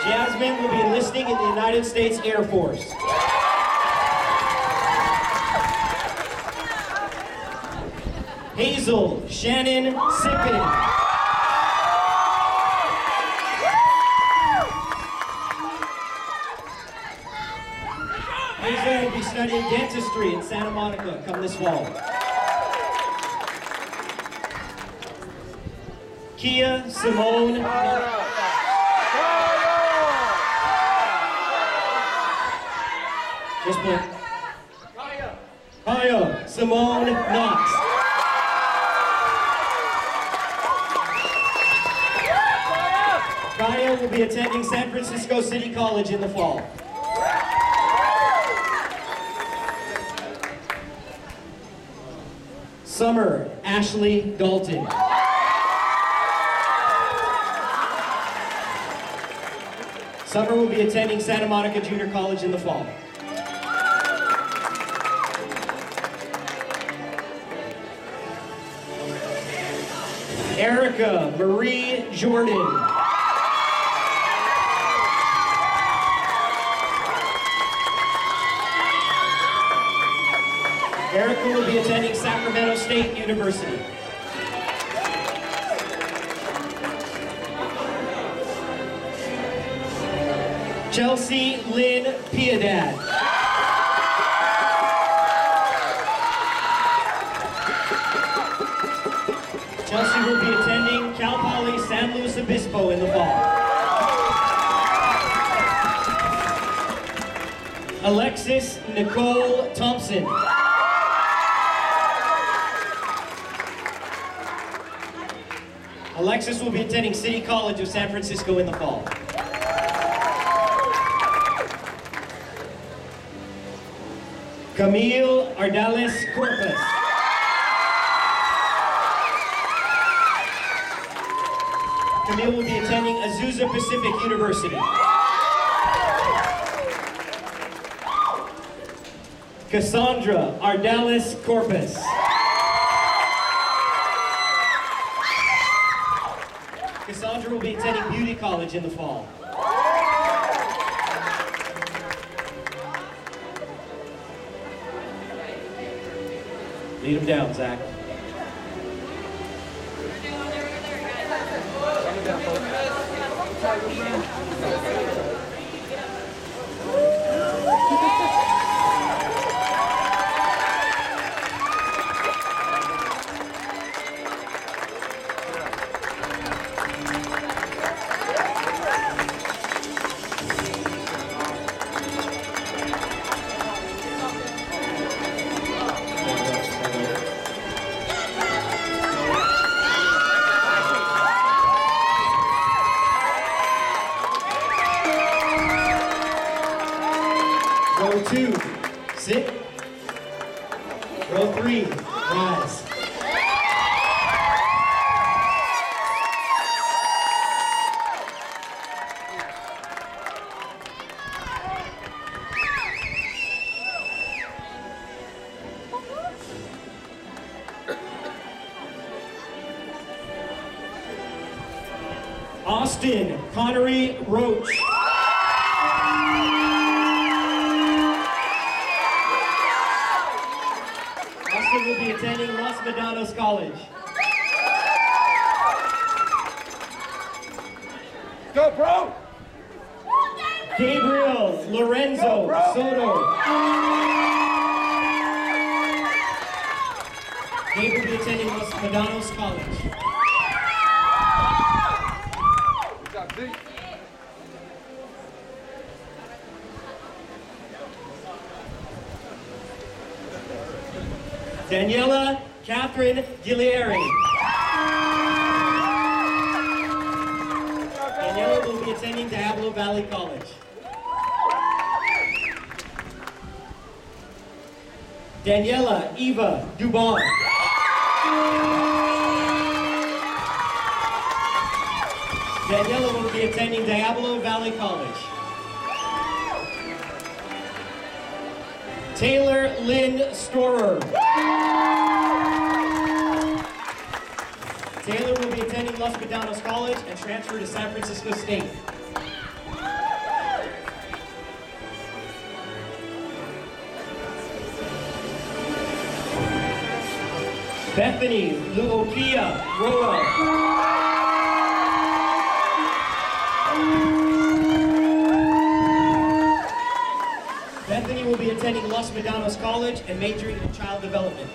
Jasmine will be enlisting in the United States Air Force. Hazel Shannon Sippin. Hazel will be studying dentistry in Santa Monica come this fall. Kia Simone. Just play. Kaya Simone Knox. Kaya will be attending San Francisco City College in the fall. Summer Ashley Dalton. Summer will be attending Santa Monica Junior College in the fall. Erica Marie Jordan. Erica will be attending Sacramento State University. Chelsea Lynn Piedad. Chelsea will be attending Cal Poly San Luis Obispo in the fall. Alexis Nicole Thompson. Alexis will be attending City College of San Francisco in the fall. Camille Ardales Corpus. Camille will be attending Azusa Pacific University. Cassandra Ardales Corpus. Cassandra will be attending Beauty College in the fall. Lead them down, Zach. Row 2, sit. Row 3, rise. Austin Connery Roach. Austin will be attending Los Medanos College. Go, bro! Gabriel Lorenzo Soto. Gabriel will be attending Los Medanos College. Good job, D. Daniela Catherine Guillieri. Daniela will be attending Diablo Valley College. Daniela Eva Dubon. Daniela will be attending Diablo Valley College. Taylor Lynn Storer. Taylor will be attending Los Medanos College and transfer to San Francisco State. Bethany Luokia Roa. Bethany will be attending Los Medanos College and majoring in child development.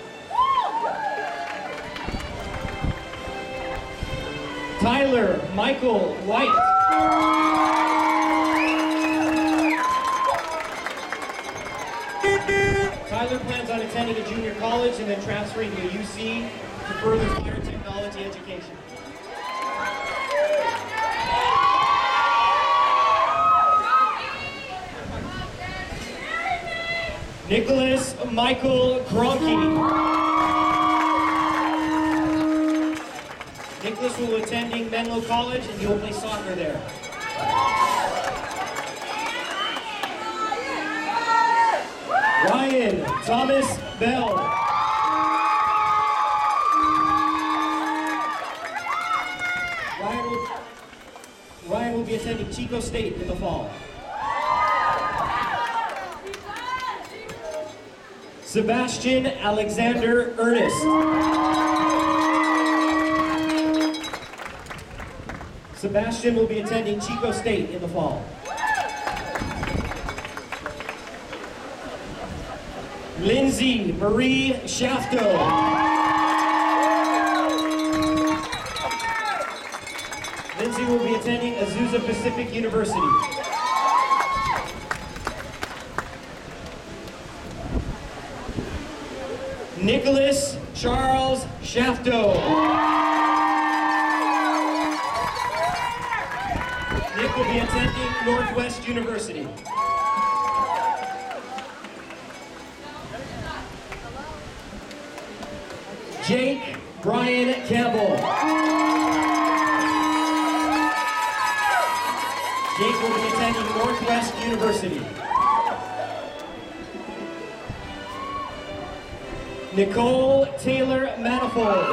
Tyler Michael White. Tyler plans on attending a junior college and then transferring to UC to further fire technology education. Nicholas Michael Cronky. Nicholas will be attending Menlo College and he will play soccer there. Ryan Thomas Bell. Ryan will be attending Chico State in the fall. Sebastian Alexander Ernest. Sebastian will be attending Chico State in the fall. Lindsay Marie Shafto. Lindsay will be attending Azusa Pacific University. Nicholas Charles Shafto. Nick will be attending Northwest University. Jake Brian Campbell. Jake will be attending Northwest University. Nicole Taylor Manifold.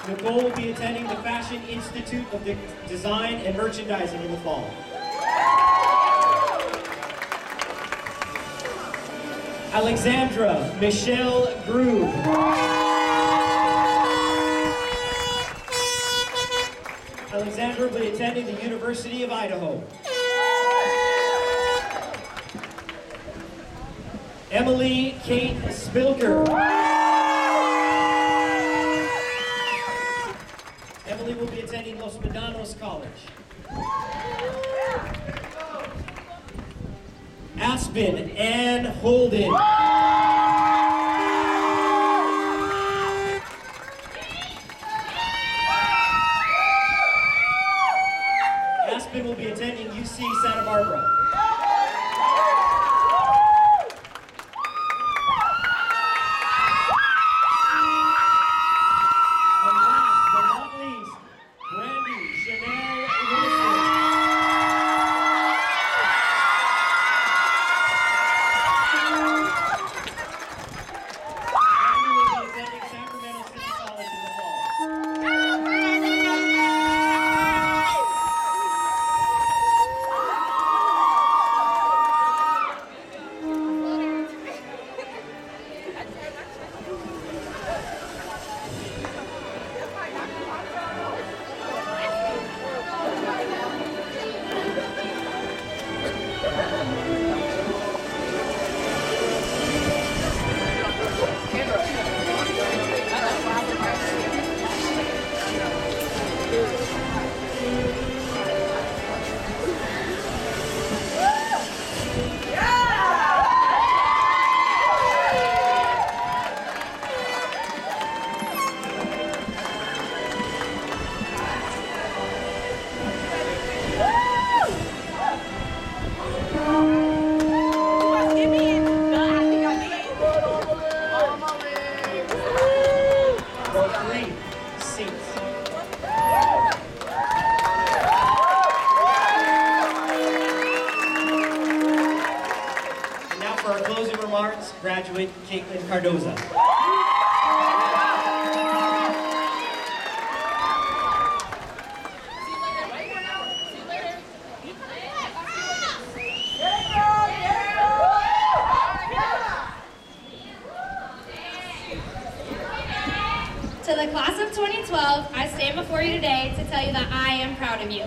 Nicole will be attending the Fashion Institute of Design and Merchandising in the fall. Alexandra Michelle Groove. Alexandra will be attending the University of Idaho. Emily Kate Spilker. Emily will be attending Los Medanos College. Aspen Ann Holden. Aspen will be attending UC Santa Barbara. for our closing remarks, graduate Caitlin Cardoza. To the class of 2012, I stand before you today to tell you that I am proud of you.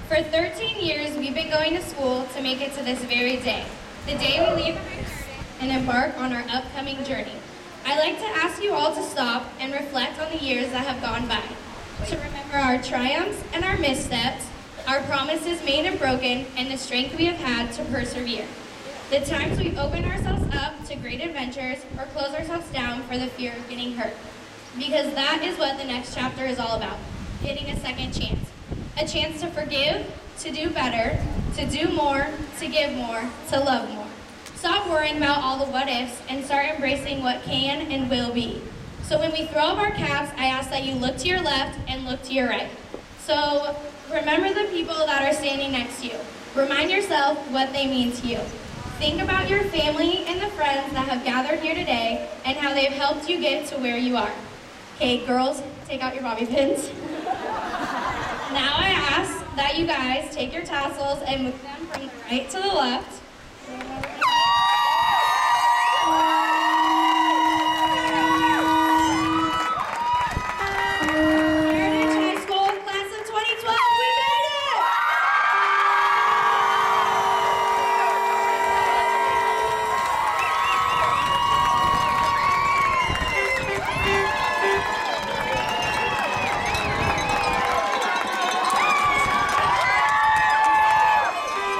For 13 years, we've been going to school to make it to this very day, the day we leave and embark on our upcoming journey. I'd like to ask you all to stop and reflect on the years that have gone by, to remember our triumphs and our missteps, our promises made and broken, and the strength we have had to persevere. The times we open ourselves up to great adventures or close ourselves down for the fear of getting hurt. Because that is what the next chapter is all about, getting a second chance. A chance to forgive, to do better, to do more, to give more, to love more. Stop worrying about all the what ifs and start embracing what can and will be. So when we throw up our caps, I ask that you look to your left and look to your right. So remember the people that are standing next to you. Remind yourself what they mean to you. Think about your family and the friends that have gathered here today and how they've helped you get to where you are. Okay, girls, take out your bobby pins. Now I ask that you guys take your tassels and move them from the right to the left. Heritage High School, class of 2012, we made it!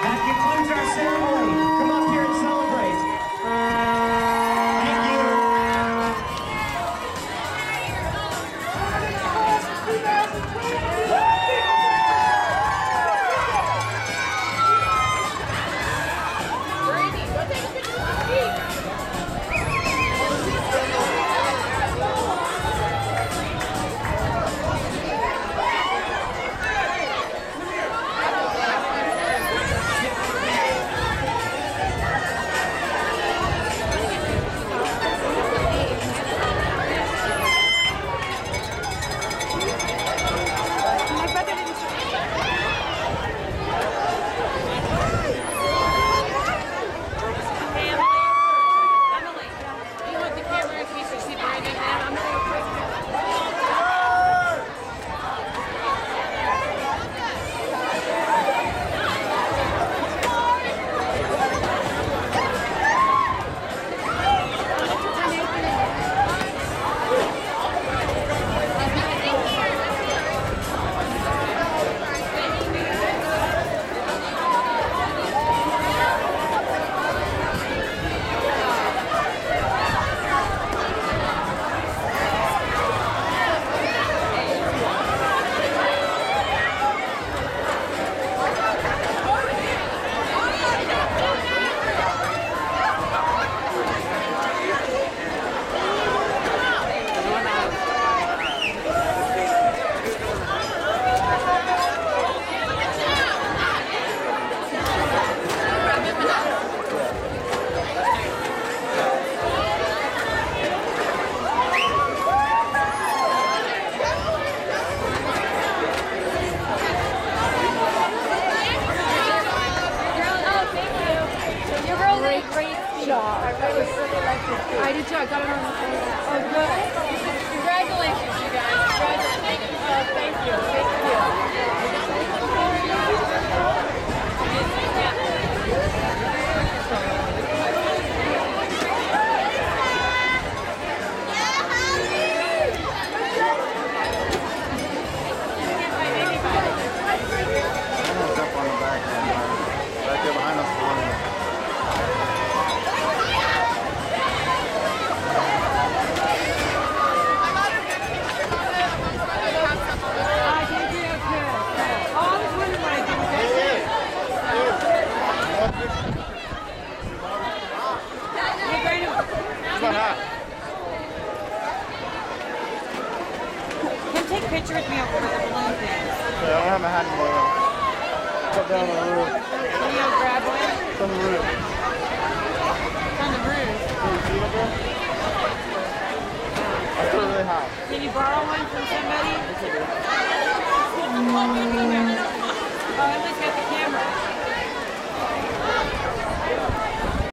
That concludes our ceremony. Come up here and celebrate. Thank I did too. I got it on the phone. Oh, good. Congratulations, you guys. Congratulations. Thank you. Thank Right there behind us. Come take a picture with me over the balloon thing. I don't have my hat anymore. Put down on the roof. Can you grab one? From the roof. Come That's really high. Can you borrow one from somebody? Oh, Emily's